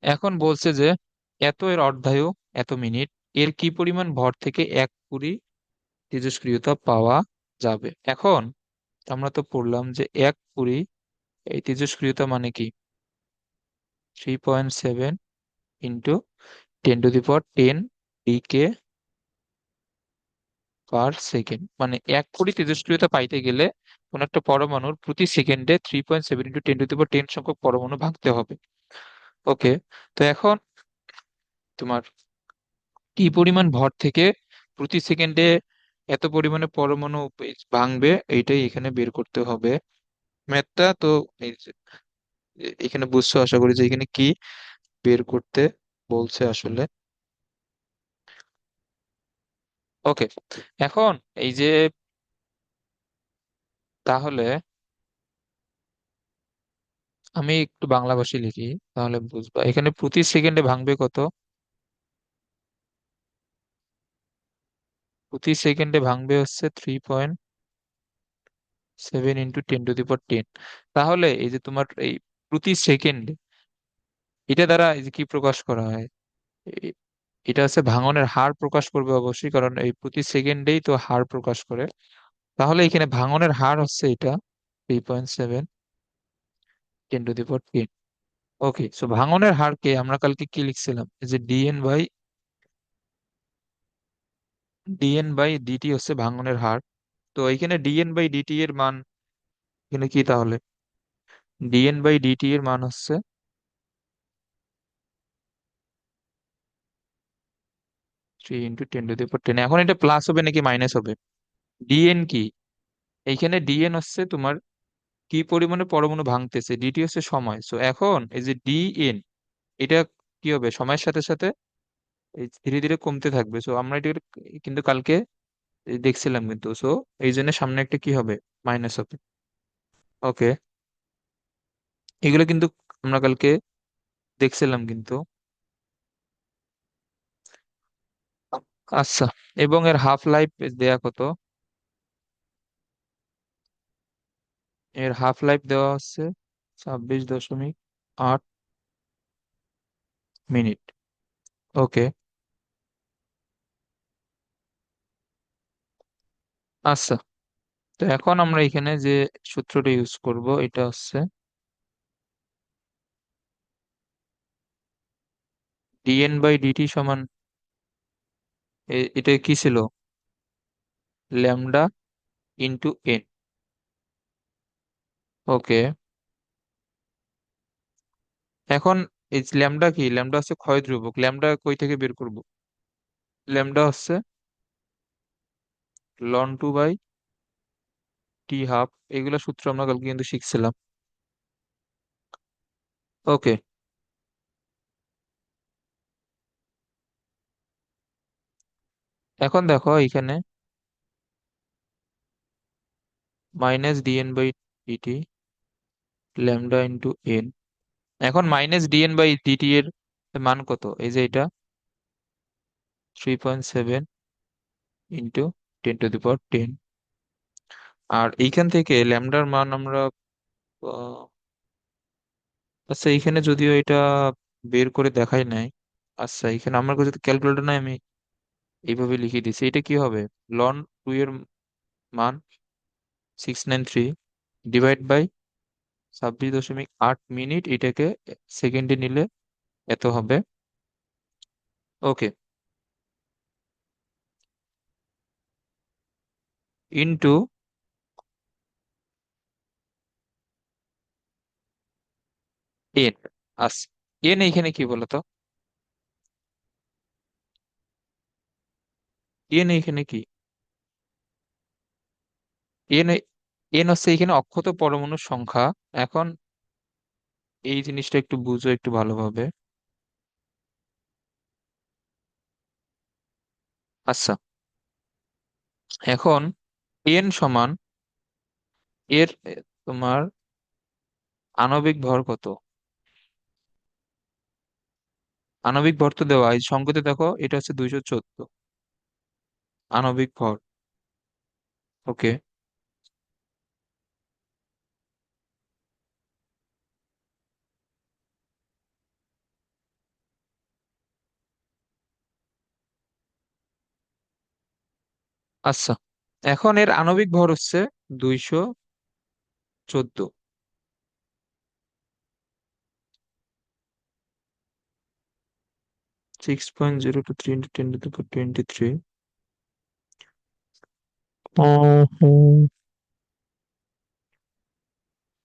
এখন বলছে যে এত এর অর্ধায়ু এত মিনিট, এর কি পরিমাণ ভর থেকে এক কুড়ি তেজস্ক্রিয়তা পাওয়া যাবে। এখন আমরা তো পড়লাম যে এক কুড়ি এই তেজস্ক্রিয়তা মানে কি, 3.7 into 10 to the power 10 decay per second. মানে এক কোটি তেজস্ক্রিয়তা পাইতে গেলে কোন একটা পরমাণুর প্রতি সেকেন্ডে 3.7 ইন্টু 10 টু দি পাওয়ার 10 সংখ্যক পরমাণু ভাঙতে হবে। ওকে, তো এখন তোমার কি পরিমাণ ভর থেকে প্রতি সেকেন্ডে এত পরিমাণে পরমাণু ভাঙবে, এইটাই এখানে বের করতে হবে। ম্যাথটা তো এই যে, এখানে বুঝছো আশা করি যে এখানে কি বের করতে বলছে আসলে। ওকে, এখন এই যে, তাহলে আমি একটু বাংলা ভাষায় লিখি, তাহলে বুঝবা। এখানে প্রতি সেকেন্ডে ভাঙবে কত, প্রতি সেকেন্ডে ভাঙবে হচ্ছে 3.7 ইন্টু 10 টু দি পাওয়ার 10। তাহলে এই যে তোমার এই প্রতি সেকেন্ডে, এটা দ্বারা এই যে কি প্রকাশ করা হয়, এ- এটা হচ্ছে ভাঙনের হার প্রকাশ করবে অবশ্যই, কারণ এই প্রতি সেকেন্ডেই তো হার প্রকাশ করে। তাহলে এখানে ভাঙনের হার হচ্ছে এটা 3.7 10 to the power 10। Okay, so ভাঙনের হারকে আমরা কালকে কি লিখছিলাম, এই যে ডিএন বাই ডিটি হচ্ছে ভাঙনের হার। তো এখানে ডিএন বাই ডিটি এর মান এখানে কি তাহলে, ডিএন বাই ডিটি এর মান হচ্ছে 3 ইন্টু 10 টু দি পাওয়ার 10। এখন এটা প্লাস হবে নাকি মাইনাস হবে, ডিএন কি, এইখানে ডিএন হচ্ছে তোমার কি পরিমাণে পরমাণু ভাঙতেছে, ডিটি হচ্ছে সময়। সো এখন এই যে ডিএন, এটা কি হবে সময়ের সাথে সাথে এই ধীরে ধীরে কমতে থাকবে। সো আমরা এটা কিন্তু কালকে দেখছিলাম কিন্তু, সো এই জন্য সামনে একটা কি হবে, মাইনাস হবে। ওকে, এগুলো কিন্তু আমরা কালকে দেখছিলাম কিন্তু। আচ্ছা, এবং এর হাফ লাইফ দেয়া কত? এর হাফ লাইফ দেওয়া হচ্ছে 26.8 মিনিট। ওকে, আচ্ছা। তো এখন আমরা এখানে যে সূত্রটা ইউজ করব এটা হচ্ছে dn/dt সমান এটা কি ছিল, ল্যামডা ইন্টু এন। ওকে, এখন এই ল্যামডা কি, ল্যামডা হচ্ছে ক্ষয় ধ্রুবক, ল্যামডা কই থেকে বের করব? ল্যামডা হচ্ছে লন টু বাই টি হাফ। এগুলো সূত্র আমরা কালকে কিন্তু শিখছিলাম। ওকে, এখন দেখো এখানে -dn/dt ল্যামডা ইন্টু এন। এখন -dn/dt এর মান কত? এই যে এটা 3.7 ইন্টু 10⁻10। আর এইখান থেকে ল্যামডার মান আমরা আহ, আচ্ছা এইখানে যদিও এটা বের করে দেখাই নাই। আচ্ছা, এখানে আমার কাছে ক্যালকুলেটর নাই, আমি এইভাবে লিখে দিচ্ছি। এটা কি হবে, লন টু এর মান 693 ডিভাইড বাই 26.8 মিনিট, এটাকে সেকেন্ডে নিলে এত হবে। ওকে, ইন্টু এন। আচ্ছা, এন এইখানে কি বলতো, এন এইখানে কি, এন, এন হচ্ছে এখানে অক্ষত পরমাণুর সংখ্যা। এখন এই জিনিসটা একটু বুঝো একটু ভালোভাবে। আচ্ছা, এখন এন সমান এর তোমার আণবিক ভর কত? আণবিক ভর তো দেওয়া, এই সংকেতে দেখো এটা হচ্ছে 214 আণবিক ভর। ওকে, আচ্ছা, এখন এর আণবিক ভর হচ্ছে 214। 6.023 ইন্টু 10⁻23।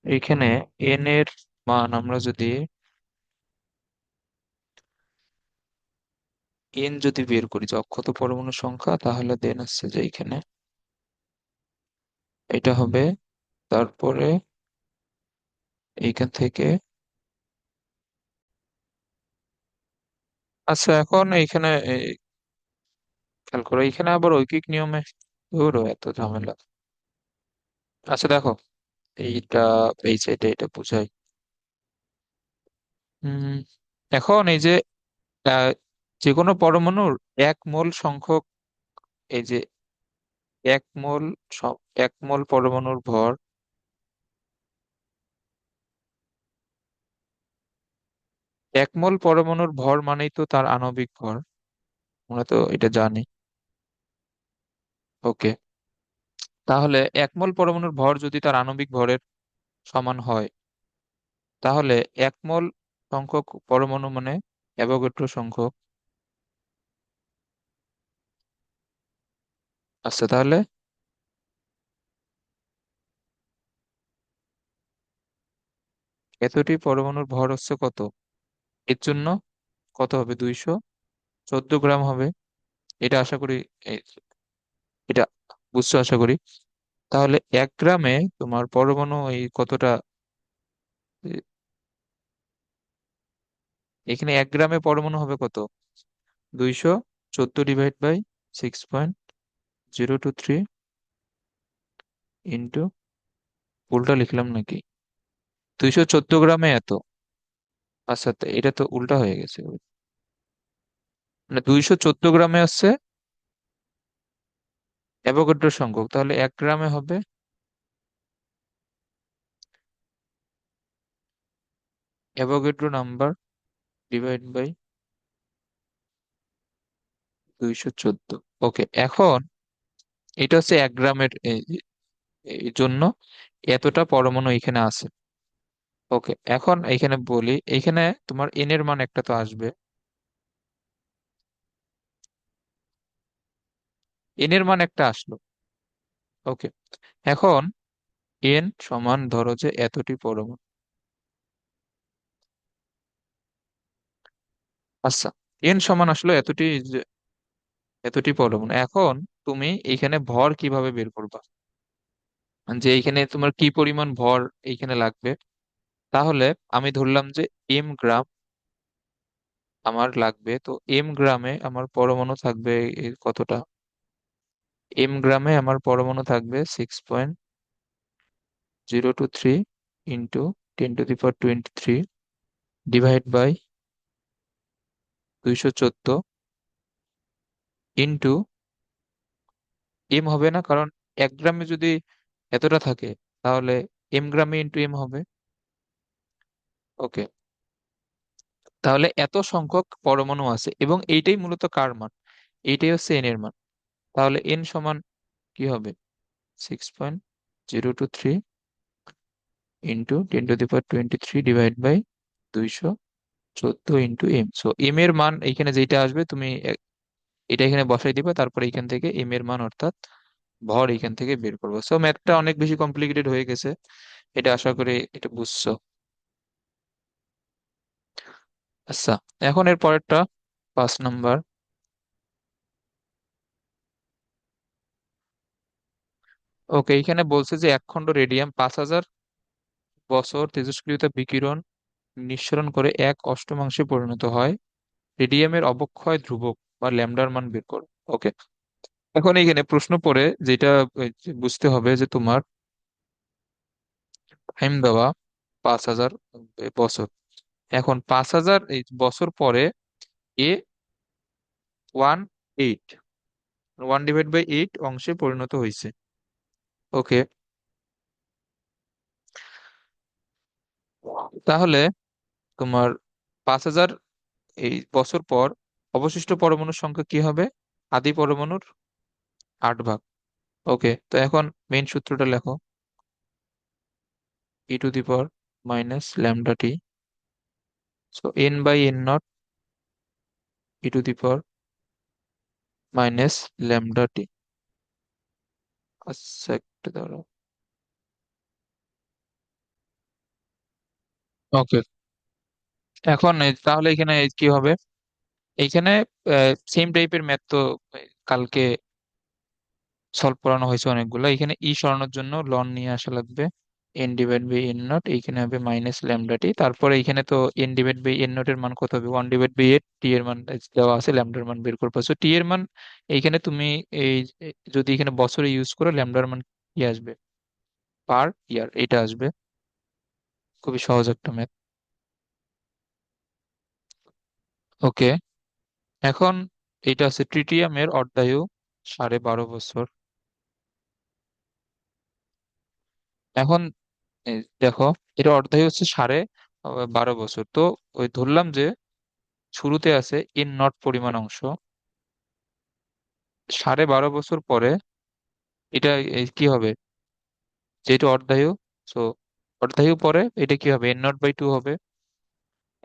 এখানে এন এর মান আমরা যদি এন যদি বের করি যে অক্ষত পরমাণু সংখ্যা, তাহলে দেন আসছে যে এখানে এটা হবে, তারপরে এইখান থেকে। আচ্ছা, এখন এইখানে খেয়াল করো, এইখানে আবার ঐকিক নিয়মে, ধরো এত ঝামেলা। আচ্ছা দেখো, এইটা এই সাইডে এটা বুঝাই। উম এখন এই যে আহ, যে কোনো পরমাণুর 1 মোল সংখ্যক, এই যে 1 মোল, সব 1 মোল পরমাণুর ভর, 1 মোল পরমাণুর ভর মানেই তো তার আণবিক ভর, আমরা তো এটা জানি। ওকে, তাহলে 1 মোল পরমাণুর ভর যদি তার আণবিক ভরের সমান হয়, তাহলে 1 মোল সংখ্যক পরমাণু মানে অ্যাভোগাড্রো সংখ্যক। আচ্ছা, তাহলে এতটি পরমাণুর ভর হচ্ছে কত, এর জন্য কত হবে, 214 গ্রাম হবে। এটা আশা করি এ- এটা বুঝছো আশা করি। তাহলে 1 গ্রামে তোমার পরমাণু এই কতটা, এ- এখানে 1 গ্রামে পরমাণু হবে কত, 214 ডিভাইড বাই 6.023 ইন্টু, উল্টা লিখলাম নাকি? 214 গ্রামে এত। আচ্ছা, তো এটা তো উল্টা হয়ে গেছে। মানে 214 গ্রামে হচ্ছে অ্যাভোগাড্রো সংখ্যক, তাহলে 1 গ্রামে হবে অ্যাভোগাড্রো নাম্বার ডিভাইড বাই 214। ওকে, এখন এটা হচ্ছে 1 গ্রামের এই জন্য এতটা পরমাণু এখানে আছে। ওকে, এখন এখানে বলি, এখানে তোমার এন এর মান একটা তো আসবে। এন এর মান একটা আসলো। ওকে, এখন এন সমান ধরো যে এতটি পরমাণু। আচ্ছা, এন সমান আসলো এতটি, এতটি পরমাণু। এখন তুমি এখানে ভর কিভাবে বের করবা, যে এখানে তোমার কি পরিমাণ ভর এইখানে লাগবে। তাহলে আমি ধরলাম যে এম গ্রাম আমার লাগবে, তো এম গ্রামে আমার পরমাণু থাকবে কতটা? এম গ্রামে আমার পরমাণু থাকবে 6.023 into 10⁻23 divide by 214 into, M হবে না, কারণ 1 গ্রামে যদি এতটা থাকে তাহলে এম গ্রামে ইন্টু এম হবে। ওকে, তাহলে এত সংখ্যক পরমাণু আছে এবং এইটাই মূলত কার মান? এইটাই হচ্ছে এন এর মান। তাহলে এন সমান কি হবে? 6.023 into 10⁻23 divide by 214 into M. So M এর মান এইখানে যেটা আসবে তুমি এটা এখানে বসাই দিবে, তারপরে এখান থেকে এম এর মান অর্থাৎ ভর এখান থেকে বের করবো। সো ম্যাথটা অনেক বেশি কমপ্লিকেটেড হয়ে গেছে, এটা আশা করি এটা বুঝছো। আচ্ছা, এখন এর পরেরটা 5 নাম্বার। ওকে, এখানে বলছে যে এক খণ্ড রেডিয়াম 5,000 বছর তেজস্ক্রিয়তা বিকিরণ নিঃসরণ করে 1/8 পরিণত হয়। রেডিয়ামের অবক্ষয় ধ্রুবক বা ল্যামডার মান বের করো। ওকে, এখন এইখানে প্রশ্ন পড়ে যেটা যে বুঝতে হবে যে তোমার টাইম দেওয়া 5,000 বছর। এখন 5,000 এই বছর পরে এ 1/8, 1/8 অংশে পরিণত হয়েছে। ওকে, তাহলে তোমার 5,000 এই বছর পর অবশিষ্ট পরমাণুর সংখ্যা কি হবে? আদি পরমাণুর 8 ভাগ। ওকে, তো এখন মেইন সূত্রটা লেখো। e⁻ so n by n naught e⁻ আচ্ছা, একটা দাঁড়াও। ওকে, এখন তাহলে এখানে কি হবে? এইখানে সেম টাইপের ম্যাথ তো কালকে সলভ করানো হয়েছে অনেকগুলো। এখানে ই সরানোর জন্য লন নিয়ে আসা লাগবে। N divide by N naught এইখানে হবে -λ t। তারপরে এখানে তো N divide by N naught এর মান কত হবে? 1/8, টি এর মান দেওয়া আছে, ল্যামডার মান বের করবো। সো টি এর মান এইখানে তুমি এই যদি এখানে বছরে ইউজ করো, ল্যামডার মান কি আসবে? পার ইয়ার এটা আসবে। খুবই সহজ একটা ম্যাথ। ওকে, এখন এটা আছে ট্রিটিয়ামের অর্ধায়ু 12.5 বছর। এখন দেখো, এটা অর্ধায়ু হচ্ছে 12.5 বছর। তো ওই ধরলাম যে শুরুতে আছে এন নট পরিমাণ অংশ, 12.5 বছর পরে এটা কি হবে? যেহেতু অর্ধায়ু, সো অর্ধায়ু পরে এটা কি হবে? n0/2 হবে।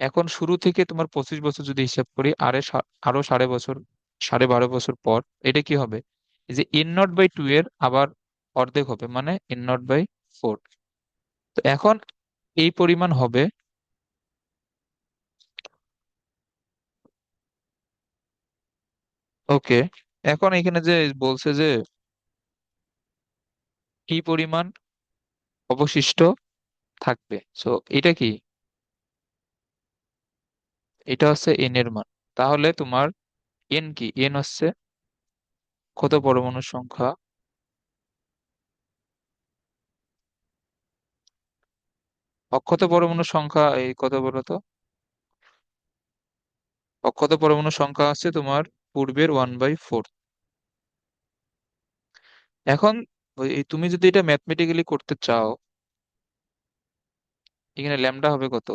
এখন শুরু থেকে তোমার 25 বছর যদি হিসাব করি, আরো 12.5 বছর, 12.5 বছর পর এটা কি হবে? এই যে n0/2 এর আবার অর্ধেক হবে, মানে n0/4। তো এখন এই পরিমাণ হবে। ওকে, এখন এখানে যে বলছে যে কি পরিমাণ অবশিষ্ট থাকবে, সো এটা কি? এটা হচ্ছে এন এর মান। তাহলে তোমার এন কি? এন হচ্ছে কত পরমাণুর সংখ্যা? অক্ষত পরমাণুর সংখ্যা এই কত বলো তো? অক্ষত পরমাণুর সংখ্যা আছে তোমার পূর্বের 1/4। এখন তুমি যদি এটা ম্যাথমেটিক্যালি করতে চাও, এখানে ল্যামডা হবে কত?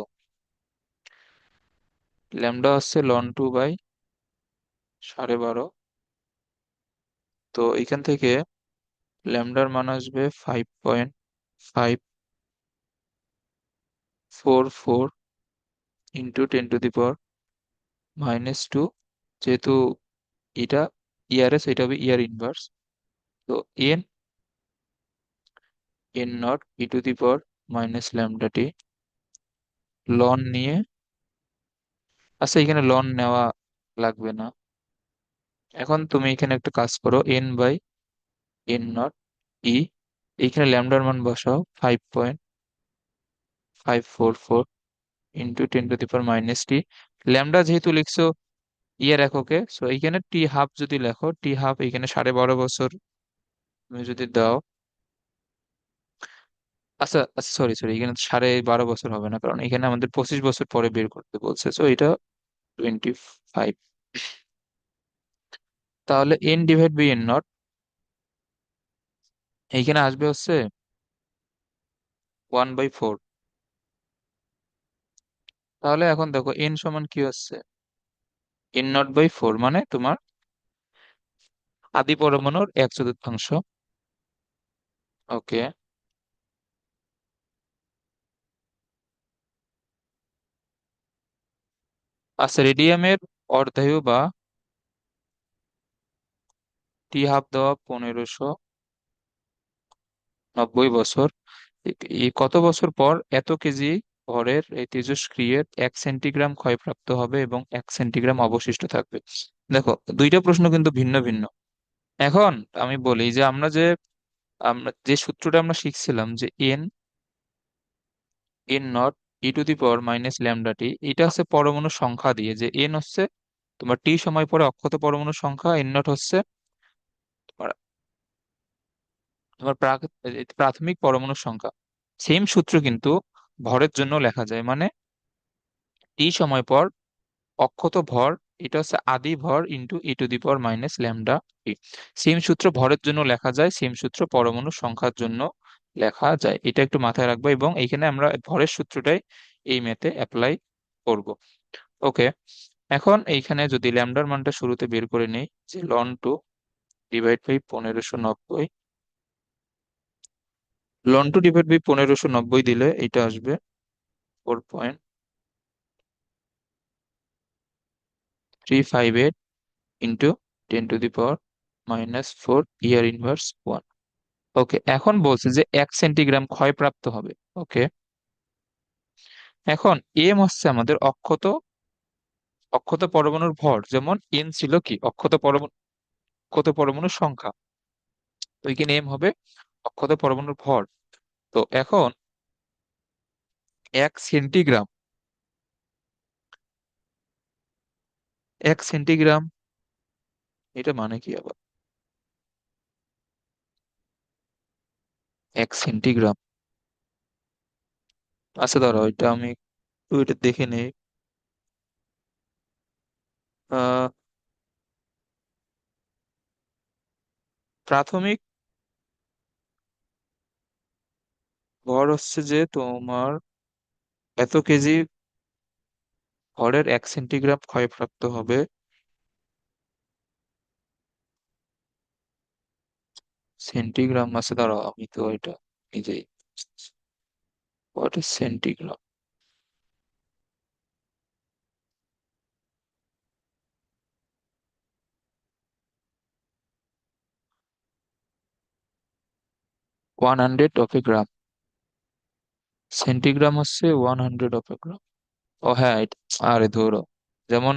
ল্যামডা হচ্ছে ln 2/12। তো এখান থেকে ল্যামডার মান আসবে 5.544 × 10⁻²। যেহেতু এটা ইয়ারএস, এটা হবে ইয়ার ইনভার্স। তো এন নট e⁻ লন নিয়ে, আচ্ছা এখানে লন নেওয়া লাগবে না। এখন তুমি এখানে একটা কাজ করো, n/n0 এইখানে ল্যামডার মান বসাও 5.544 × 10⁻⁻t। ল্যামডা যেহেতু লিখছো ইয়ার এককে, সো এইখানে টি হাফ যদি লেখো, টি হাফ এখানে 12.5 বছর তুমি যদি দাও। আচ্ছা আচ্ছা, সরি সরি, এখানে 12.5 বছর হবে না, কারণ এখানে আমাদের 25 বছর পরে বের করতে বলছে, সো এটা 25। তাহলে n/n0 এইখানে আসবে হচ্ছে 1/4। তাহলে এখন দেখো এন সমান কি হচ্ছে, n0/4 মানে তোমার আদি পরমাণুর 1/4। ওকে। আচ্ছা, রেডিয়ামের অর্ধায়ু বা টি হাফ দেওয়া 1590 বছর। এই কত বছর পর এত কেজি ভরের এই তেজস্ক্রিয়ের 1 সেন্টিগ্রাম ক্ষয়প্রাপ্ত হবে এবং 1 সেন্টিগ্রাম অবশিষ্ট থাকবে? দেখো, দুইটা প্রশ্ন কিন্তু ভিন্ন ভিন্ন। এখন আমি বলি যে আমরা যে সূত্রটা আমরা শিখছিলাম যে n⁻⁰ এটা হচ্ছে পরমাণু সংখ্যা দিয়ে, যে এন হচ্ছে তোমার টি সময় পরে অক্ষত পরমাণুর সংখ্যা, n0 হচ্ছে তোমার তোমার প্রাথমিক পরমাণুর সংখ্যা। সেম সূত্র কিন্তু ভরের জন্য লেখা যায়, মানে টি সময় পর অক্ষত ভর, এটা হচ্ছে আদি ভর ইন্টু e⁻⁻টি। সেম সূত্র ভরের জন্য লেখা যায়, সেম সূত্র পরমাণুর সংখ্যার জন্য লেখা যায়, এটা একটু মাথায় রাখবো। এবং এইখানে আমরা ভরের সূত্রটাই এই ম্যাথে অ্যাপ্লাই করব। ওকে। এখন এইখানে যদি ল্যামডার মানটা শুরুতে বের করে নেই, যে ln 2/1590 দিলে এটা আসবে 4.358 ইন্টু 10⁻⁻4 ইয়ার ইনভার্স 1। ওকে, এখন বলছে যে 1 সেন্টিগ্রাম ক্ষয়প্রাপ্ত হবে। ওকে। এখন এম হচ্ছে আমাদের অক্ষত অক্ষত পরমাণুর ভর, যেমন এন ছিল কি অক্ষত পরমাণুর সংখ্যা, তো এখানে এম হবে অক্ষত পরমাণুর ভর। তো এখন 1 সেন্টিগ্রাম, 1 সেন্টিগ্রাম এটা মানে কি আবার? 1 সেন্টিগ্রাম, আচ্ছা ধরো এটা আমি একটু এটা দেখে নেই। আহ প্রাথমিক ভর হচ্ছে যে তোমার এত কেজি ভরের 1 সেন্টিগ্রাম ক্ষয়প্রাপ্ত হবে। সেন্টিগ্রাম আছে, দাঁড়াও আমি তো এটা নিজেই, what is centigram? 100 of A gram. Centigram হচ্ছে 100 অফ এ গ্রাম। ও হ্যাঁ, আরে ধরো, যেমন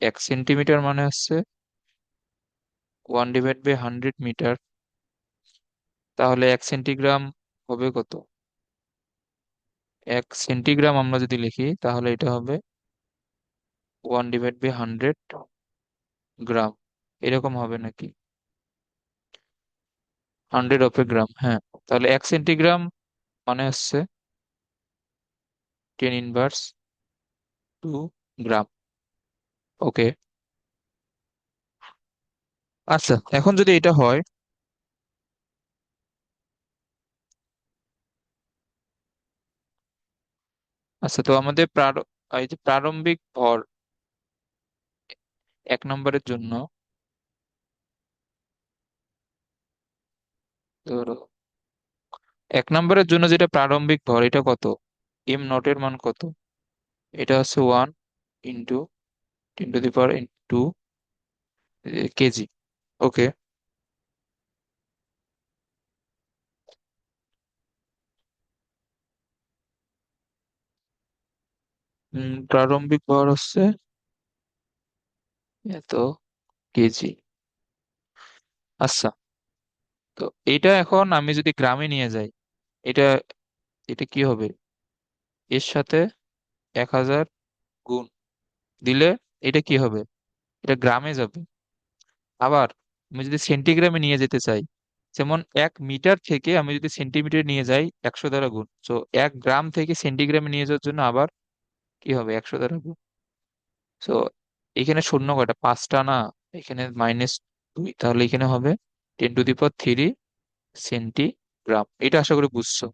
1 সেন্টিমিটার মানে হচ্ছে 1/100 মিটার। তাহলে 1 সেন্টিগ্রাম হবে কত? 1 সেন্টিগ্রাম আমরা যদি লিখি তাহলে এটা হবে 1/100 গ্রাম, এরকম হবে নাকি? 100 গ্রাম, হ্যাঁ। তাহলে 1 সেন্টিগ্রাম মানে হচ্ছে 10^2 গ্রাম। ওকে। আচ্ছা, এখন যদি এটা হয়, আচ্ছা তো আমাদের এই যে প্রারম্ভিক ভর 1 নম্বরের জন্য, ধরো 1 নম্বরের জন্য যেটা প্রারম্ভিক ভর, এটা কত? এম নটের মান কত? এটা হচ্ছে 1 × 10⁻²কেজি। ওকে। প্রারম্ভিক ভর হচ্ছে এত কেজি। আচ্ছা, তো এটা এখন আমি যদি গ্রামে নিয়ে যাই, এটা এটা কি হবে? এর সাথে 1000 গুণ দিলে এটা কি হবে? এটা গ্রামে যাবে। আবার আমি যদি সেন্টিগ্রামে নিয়ে যেতে চাই, যেমন 1 মিটার থেকে আমি যদি সেন্টিমিটার নিয়ে যাই, 100 দ্বারা গুণ। তো 1 গ্রাম থেকে সেন্টিগ্রামে নিয়ে যাওয়ার জন্য আবার কি হবে? 100 দ্বারা গুণ। তো এখানে শূন্য কয়টা? 5টা না? এখানে -2, তাহলে এখানে হবে 10⁻³ সেন্টিগ্রাম। এটা আশা করি বুঝছো।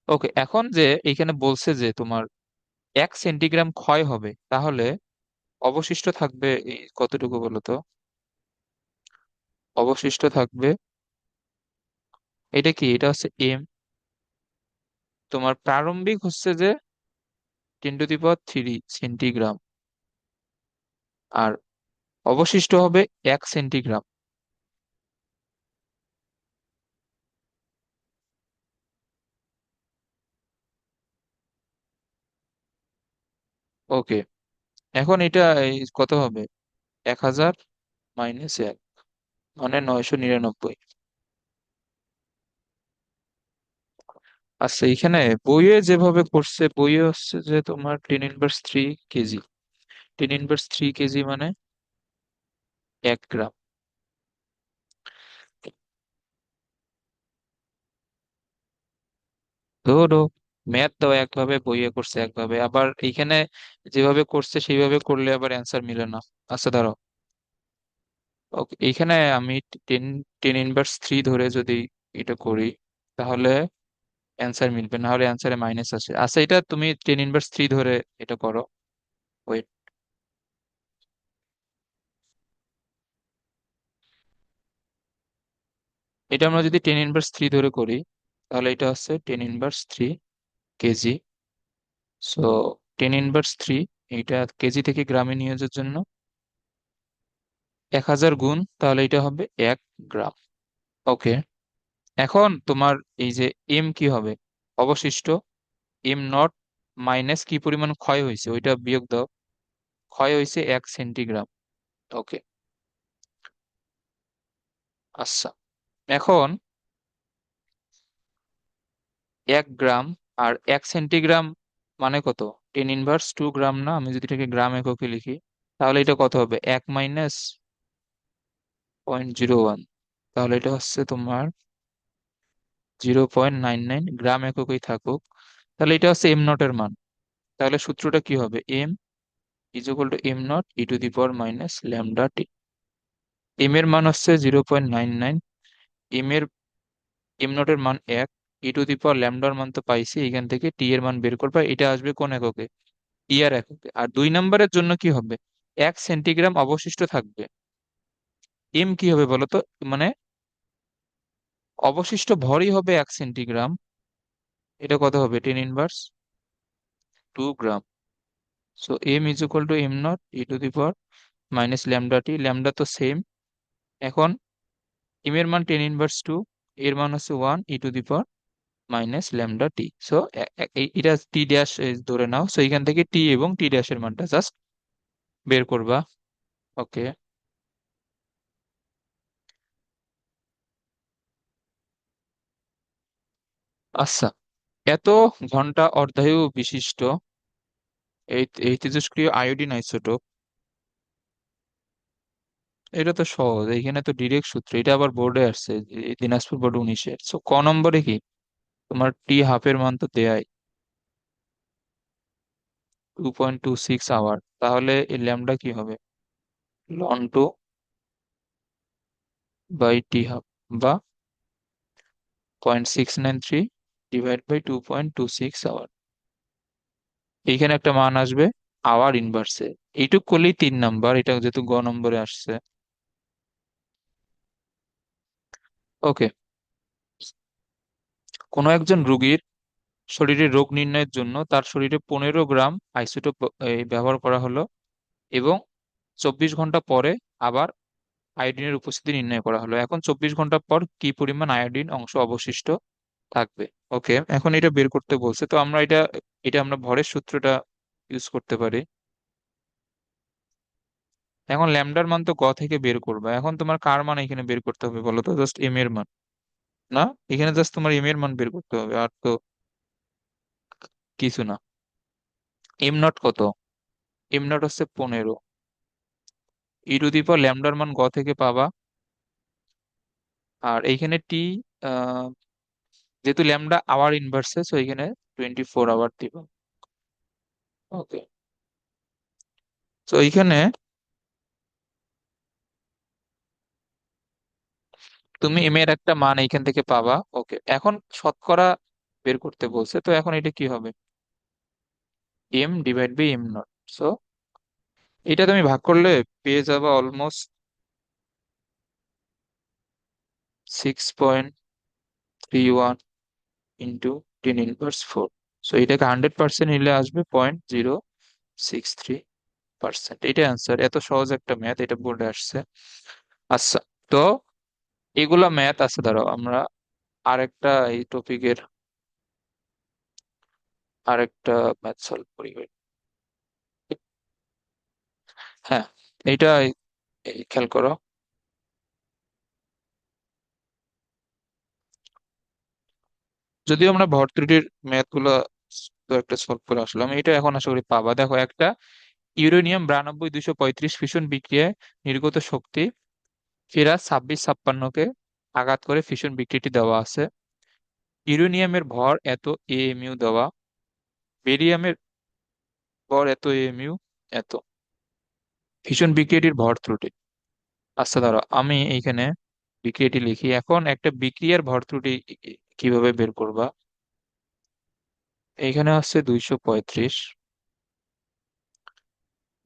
ওকে, এখন যে এখানে বলছে যে তোমার 1 সেন্টিগ্রাম ক্ষয় হবে, তাহলে অবশিষ্ট থাকবে এই কতটুকু বলো তো? অবশিষ্ট থাকবে, এটা কি? এটা হচ্ছে এম। তোমার প্রারম্ভিক হচ্ছে যে 10⁻³ সেন্টিগ্রাম, আর অবশিষ্ট হবে 1 সেন্টিগ্রাম। ওকে, এখন এটা কত হবে? 1000 - 1, মানে 999। আচ্ছা, এখানে বইয়ে যেভাবে করছে, বইয়ে হচ্ছে যে তোমার 10⁻³ কেজি। 10⁻³ কেজি মানে 1 গ্রাম। ধরো ম্যাথ তো একভাবে, বইয়ে করছে একভাবে, আবার এইখানে যেভাবে করছে সেইভাবে করলে আবার অ্যান্সার মিলে না। আচ্ছা দাঁড়াও, ওকে, এইখানে আমি টেন টেন ইনভার্স থ্রি ধরে যদি এটা করি, তাহলে অ্যান্সার মিলবে, না হলে অ্যান্সারে মাইনাস আসে। আচ্ছা, এটা তুমি 10⁻³ ধরে এটা করো। ওয়েট, এটা আমরা যদি 10⁻³ ধরে করি, তাহলে এটা হচ্ছে 10⁻³ কেজি। সো 10⁻³ এটা কেজি থেকে গ্রামে নিয়ে যাওয়ার জন্য 1000 গুণ, তাহলে এটা হবে 1 গ্রাম। ওকে, এখন তোমার এই যে এম কি হবে? অবশিষ্ট এম নট মাইনাস কি পরিমাণ ক্ষয় হয়েছে ওইটা বিয়োগ দাও। ক্ষয় হয়েছে 1 সেন্টিগ্রাম। ওকে। আচ্ছা, এখন 1 গ্রাম আর 1 সেন্টিগ্রাম মানে কত? 10⁻² গ্রাম না? আমি যদি এটাকে গ্রাম এককে লিখি, তাহলে এটা কত হবে? 1 - 0.01, তাহলে এটা হচ্ছে তোমার 0.99 গ্রাম এককেই থাকুক। তাহলে এটা হচ্ছে এম নট এর মান। তাহলে সূত্রটা কি হবে? m = m0 e⁻⁻λt। এম এর মান হচ্ছে 0.99, এম এর এম নট এর মান 1, e⁻ল্যামডার মান তো পাইছি, এখান থেকে টি এর মান বের করবা। এটা আসবে কোন এককে? টি আর এককে। আর 2 নম্বরের জন্য কি হবে? 1 সেন্টিগ্রাম অবশিষ্ট থাকবে। এম কি হবে বলো তো? মানে অবশিষ্ট ভরই হবে 1 সেন্টিগ্রাম। এটা কত হবে? 10⁻² gram. So m = m0 e⁻ lambda তো সেম। এখন এম এর মান 10⁻², এর মান হচ্ছে 1 e⁻ল্যামডা টি। সো এটা টি ড্যাশ ধরে নাও। সো এখান থেকে টি এবং টি ড্যাশের মানটা জাস্ট বের করবা। ওকে। আচ্ছা, এত ঘন্টা অর্ধায়ু বিশিষ্ট এই এই তেজস্ক্রিয় আয়োডিন আইসোটোপ এটা তো সহজ, এখানে তো ডিরেক্ট সূত্র, এটা আবার বোর্ডে আসছে, এই দিনাজপুর বোর্ড 19-এর। সো ক নম্বরে কি তোমার টি হাফের মান তো দেয়াই, 2.26 আওয়ার, তাহলে এই ল্যামডা কি হবে, লন টু বাই টি হাফ, বা 0.693 ডিভাইড বাই 2.26 আওয়ার। এইখানে একটা মান আসবে আওয়ার ইনভার্সে। এইটুক করলেই 3 নাম্বার, এটা যেহেতু গ নম্বরে আসছে। ওকে, কোনো একজন রোগীর শরীরে রোগ নির্ণয়ের জন্য তার শরীরে 15 গ্রাম আইসোটোপ ব্যবহার করা হলো, এবং 24 ঘন্টা পরে আবার আয়োডিনের উপস্থিতি নির্ণয় করা হলো। এখন 24 ঘন্টা পর কি পরিমাণ আয়োডিন অংশ অবশিষ্ট থাকবে। ওকে, এখন এটা বের করতে বলছে, তো আমরা এটা এটা আমরা ভরের সূত্রটা ইউজ করতে পারি। এখন ল্যামডার মান তো গ থেকে বের করবে, এখন তোমার কার মান এখানে বের করতে হবে বলো তো, জাস্ট এম এর মান। না, এখানে জাস্ট তোমার এম এর মান বের করতে হবে, আর তো কিছু না। এম নট কত, এম নট হচ্ছে 15, ই টু দি পাওয়ার ল্যামডার মান গ থেকে পাবা। আর এইখানে টি, যেহেতু ল্যামডা আওয়ার ইনভার্সে, সো এখানে 24 আওয়ার দিব। ওকে, তো এইখানে তুমি এম এর একটা মান এইখান থেকে পাবা। ওকে, এখন শতকরা বের করতে বলছে, তো এখন এটা কি হবে, M divide by M naught. So এটা তুমি ভাগ করলে পেয়ে যাবা অলমোস্ট 6.31 ইন্টু 10^4। সো এটাকে 100% নিলে আসবে 0.063%। এটা অ্যান্সার, এত সহজ একটা ম্যাথ, এটা বোর্ডে আসছে। আচ্ছা, তো এগুলা ম্যাথ আছে, ধরো আমরা আরেকটা এই টপিকের আরেকটা ম্যাথ সলভ করি। হ্যাঁ, এইটা খেয়াল করো। যদিও আমরা ভর ত্রুটির ম্যাথ গুলো তো একটা সলভ করে আসলাম, এটা এখন আশা করি পাবা। দেখো, একটা ইউরেনিয়াম 92 235 ফিশন বিক্রিয়ায় নির্গত শক্তি ফেরাস 2656-কে আঘাত করে ফিশন বিক্রিয়াটি দেওয়া আছে। ইউরেনিয়ামের ভর এত এএমইউ দেওয়া, বেরিয়ামের ভর এত এএমইউ এত, ফিশন বিক্রিয়াটির ভর ত্রুটি। আচ্ছা, ধরো আমি এইখানে বিক্রিয়াটি লিখি। এখন একটা বিক্রিয়ার ভর ত্রুটি কিভাবে বের করবা, এইখানে হচ্ছে 235,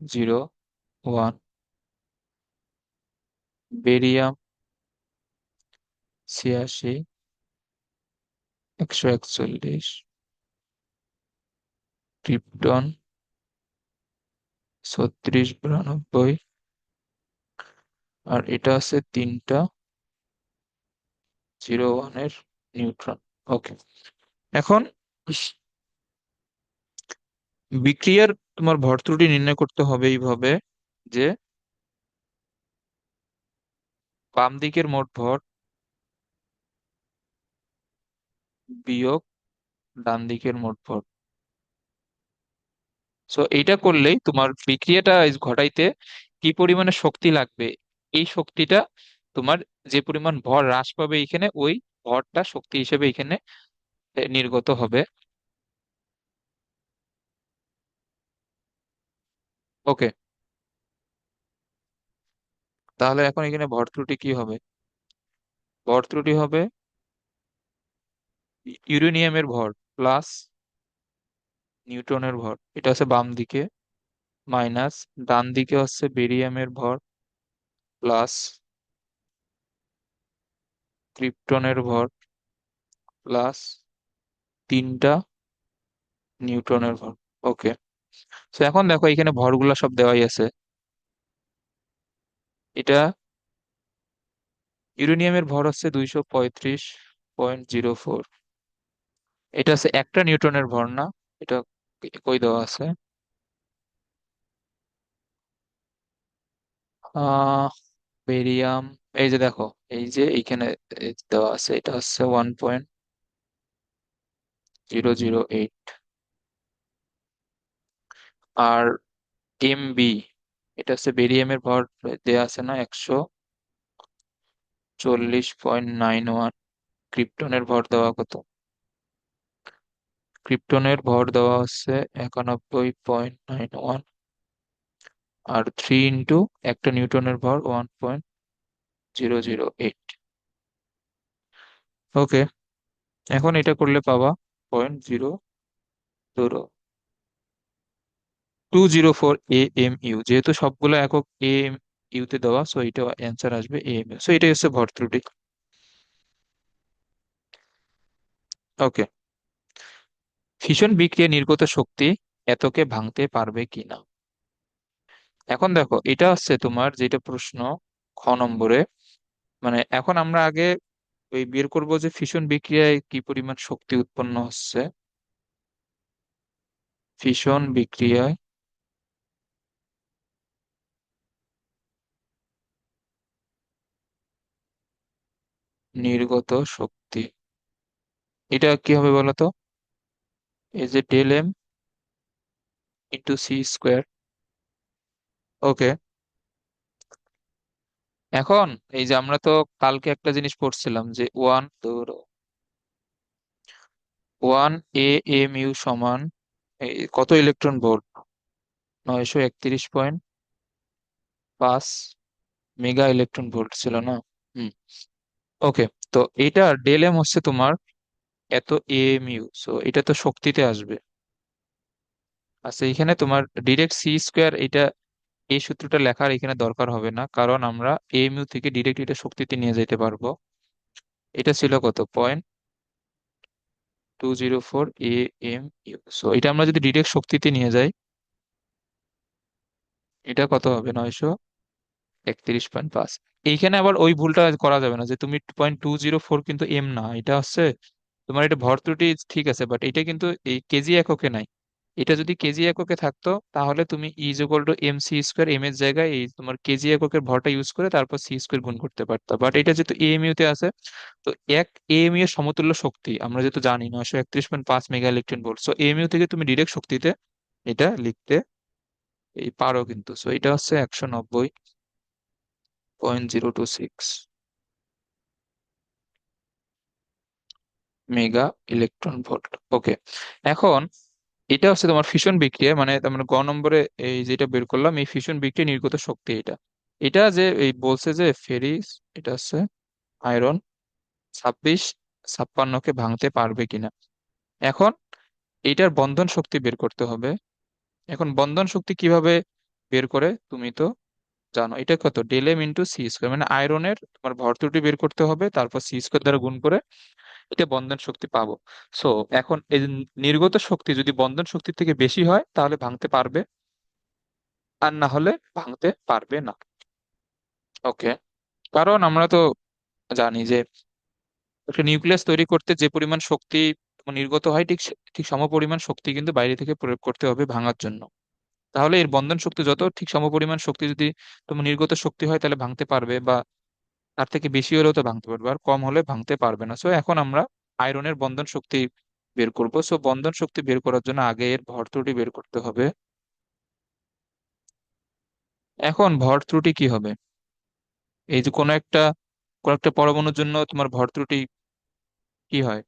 0, 1, বেরিয়াম 86, 141, ক্রিপ্টন 3692, আর এটা আছে তিনটা 0, 1 এর নিউট্রন। ওকে, এখন বিক্রিয়ার তোমার ভর ত্রুটি নির্ণয় করতে হবে এইভাবে, যে বাম দিকের মোট ভর বিয়োগ ডান দিকের মোট ভর। সো এইটা করলেই তোমার বিক্রিয়াটা ঘটাইতে কি পরিমাণে শক্তি লাগবে, এই শক্তিটা তোমার যে পরিমাণ ভর হ্রাস পাবে এখানে, ওই ভরটা শক্তি হিসেবে এখানে নির্গত হবে। ওকে, তাহলে এখন এখানে ভর ত্রুটি কি হবে, ভর ত্রুটি হবে ইউরেনিয়ামের ভর প্লাস নিউটনের ভর, এটা হচ্ছে বাম দিকে, মাইনাস ডান দিকে হচ্ছে বেরিয়ামের ভর প্লাস ক্রিপ্টনের ভর প্লাস তিনটা নিউটনের ভর। ওকে, তো এখন দেখো এখানে ভরগুলা সব দেওয়াই আছে। এটা ইউরেনিয়ামের ভর হচ্ছে 235.04, এটা হচ্ছে একটা নিউটনের ভর না, এটা কই দেওয়া আছে, আহ বেরিয়াম, এই যে দেখো, এই যে এইখানে দেওয়া আছে, এটা হচ্ছে 1.008। আর এম বি, এটা হচ্ছে বেরিয়ামের ভর দেয়া আছে না 140.91। ক্রিপ্টনের ভর দেওয়া কত? ক্রিপ্টনের ভর দেওয়া হচ্ছে 91.91, আর 3 ইন্টু একটা নিউটনের ভর 1.008। ওকে, এখন এটা করলে পাবা 0.0204 AMU, যেহেতু সবগুলো একক AMU তে দেওয়া, সো এটা অ্যান্সার আসবে AMU। সো এটাই হচ্ছে ভর ত্রুটি। ওকে, ফিশন বিক্রিয়ায় নির্গত শক্তি এতকে ভাঙতে পারবে কিনা। এখন দেখো, এটা হচ্ছে তোমার যেটা প্রশ্ন খ নম্বরে, মানে এখন আমরা আগে ওই বের করব যে ফিশন বিক্রিয়ায় কি পরিমাণ শক্তি উৎপন্ন হচ্ছে। ফিশন বিক্রিয়ায় নির্গত শক্তি, এটা কি হবে বলতো? এই যে del m × c²। ওকে, এখন এই যে আমরা তো কালকে একটা জিনিস পড়ছিলাম যে 1 AMU সমান কত electron volt? 931.5 mega electron volt ছিল না? হুম। ওকে, তো এটা del m হচ্ছে তোমার এত AMU, সো এটা তো শক্তিতে আসবে। আচ্ছা, এখানে তোমার ডিরেক্ট c², এটা এই সূত্রটা লেখার এখানে দরকার হবে না, কারণ আমরা AMU থেকে ডিরেক্ট এটা শক্তিতে নিয়ে যেতে পারবো। এটা ছিল কত? 0.204 AMU। সো এটা আমরা যদি ডিরেক্ট শক্তিতে নিয়ে যাই, এটা কত হবে? 931.5। এইখানে আবার ওই ভুলটা করা যাবে না যে তুমি 0.204 কিন্তু এম না, এটা হচ্ছে তোমার এটা ভর ত্রুটি ঠিক আছে, বাট এটা কিন্তু এই কেজি এককে নাই। এটা যদি কেজি এককে থাকতো তাহলে তুমি E = mc², এম এর জায়গায় এই তোমার কেজি এককের ভরটা ইউজ করে তারপর c² গুণ করতে পারতো, বাট এটা যেহেতু এএমইউ তে আছে, তো এক এএমইউ এর সমতুল্য শক্তি আমরা যেহেতু জানি 931.5 mega electron volt, so AMU থেকে তুমি ডিরেক্ট শক্তিতে এটা লিখতে এই পারো কিন্তু। সো এটা হচ্ছে 190.026 মেগা ইলেকট্রন ভোল্ট। ওকে, এখন এটা হচ্ছে তোমার ফিশন বিক্রিয়া, মানে তার মানে গ নম্বরে এই যেটা বের করলাম, এই ফিশন বিক্রিয়া নির্গত শক্তি এটা। এটা যে এই বলছে যে ফেরিস, এটা হচ্ছে আয়রন 2656 কে ভাঙতে পারবে কিনা। এখন এটার বন্ধন শক্তি বের করতে হবে। এখন বন্ধন শক্তি কিভাবে বের করে তুমি তো জানো, এটা কত? del m × c², মানে আয়রনের তোমার ভর ত্রুটি বের করতে হবে, তারপর c² দ্বারা গুণ করে এটা বন্ধন শক্তি পাবো। সো এখন এই যে নির্গত শক্তি যদি বন্ধন শক্তির থেকে বেশি হয় তাহলে ভাঙতে পারবে, আর না হলে ভাঙতে পারবে না। ওকে, কারণ আমরা তো জানি যে একটা নিউক্লিয়াস তৈরি করতে যে পরিমাণ শক্তি নির্গত হয়, ঠিক ঠিক সমপরিমাণ শক্তি কিন্তু বাইরে থেকে প্রয়োগ করতে হবে ভাঙার জন্য। তাহলে এর বন্ধন শক্তি যত ঠিক সমপরিমাণ শক্তি যদি তোমার নির্গত শক্তি হয় তাহলে ভাঙতে পারবে, বা তার থেকে বেশি হলেও তো ভাঙতে পারবে, আর কম হলে ভাঙতে পারবে না। সো এখন আমরা আয়রনের বন্ধন শক্তি বের করব। সো বন্ধন শক্তি বের করার জন্য আগে এর ভর ত্রুটি বের করতে হবে। এখন ভর ত্রুটি কি হবে? এই যে কোনো একটা পরমাণুর জন্য তোমার ভর ত্রুটি কি হয়?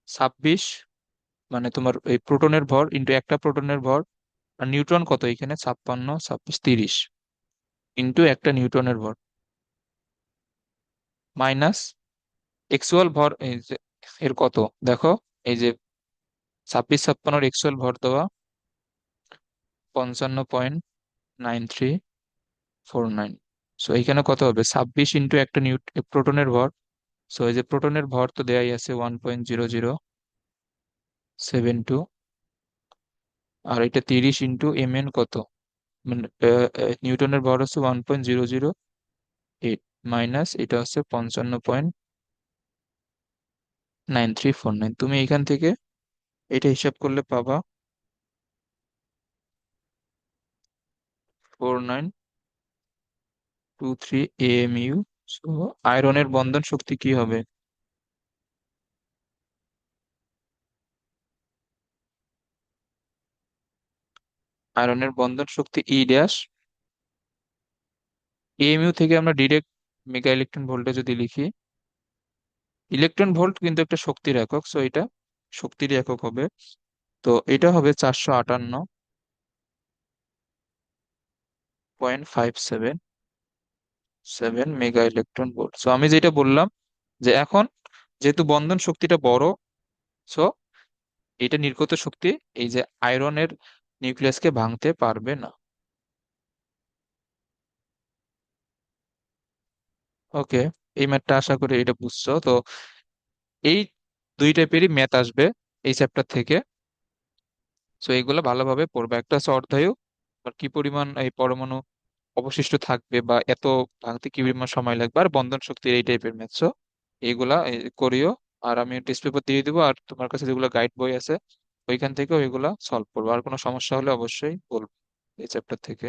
26, মানে তোমার এই প্রোটনের ভর ইন্টু একটা প্রোটনের ভর, আর নিউট্রন কত এখানে? 56, 26, 30 ইন্টু একটা নিউটনের ভর মাইনাস এক্সুয়াল ভর এই যে এর কত, দেখো এই যে 26, 56 এক্সুয়াল ভর দেওয়া 55.9349। সো এখানে কত হবে? 26 ইন্টু একটা প্রোটনের ভর। সো এই যে প্রোটনের ভর তো দেয়াই আছে 1.0072, আর এটা 30 ইন্টু এম এন কত, মানে নিউটনের ভর হচ্ছে 1.008, মাইনাস এটা হচ্ছে 55.9349। তুমি এখান থেকে এটা হিসাব করলে পাবা 4923 AMU। সো আয়রনের বন্ধন শক্তি কি হবে? আয়রনের বন্ধন শক্তি ই ড্যাশ এএমইউ থেকে আমরা ডিরেক্ট মেগা ইলেকট্রন ভোল্টে যদি লিখি, ইলেকট্রন ভোল্ট কিন্তু একটা শক্তির একক, সো এটা শক্তির একক হবে। তো এটা হবে 458.577 মেগা ইলেকট্রন ভোল্ট। সো আমি যেটা বললাম যে এখন যেহেতু বন্ধন শক্তিটা বড়, সো এটা নির্গত শক্তি এই যে আয়রনের নিউক্লিয়াসকে ভাঙতে পারবে না। ওকে, এই ম্যাথটা আশা করি এটা বুঝছো তো। এই দুই টাইপেরই ম্যাথ আসবে এই চ্যাপ্টার থেকে। সো এইগুলো ভালোভাবে পড়বে। একটা হচ্ছে অর্ধায়ু, আর কি পরিমাণ এই পরমাণু অবশিষ্ট থাকবে বা এত ভাঙতে কি পরিমাণ সময় লাগবে, আর বন্ধন শক্তির এই টাইপের ম্যাথ। সো এইগুলা করিও। আর আমি টেস্ট পেপার দিয়ে দিবো, আর তোমার কাছে যেগুলো গাইড বই আছে ওইখান থেকে ওইগুলা সলভ করবো। আর কোনো সমস্যা হলে অবশ্যই বলবো এই চ্যাপ্টার থেকে।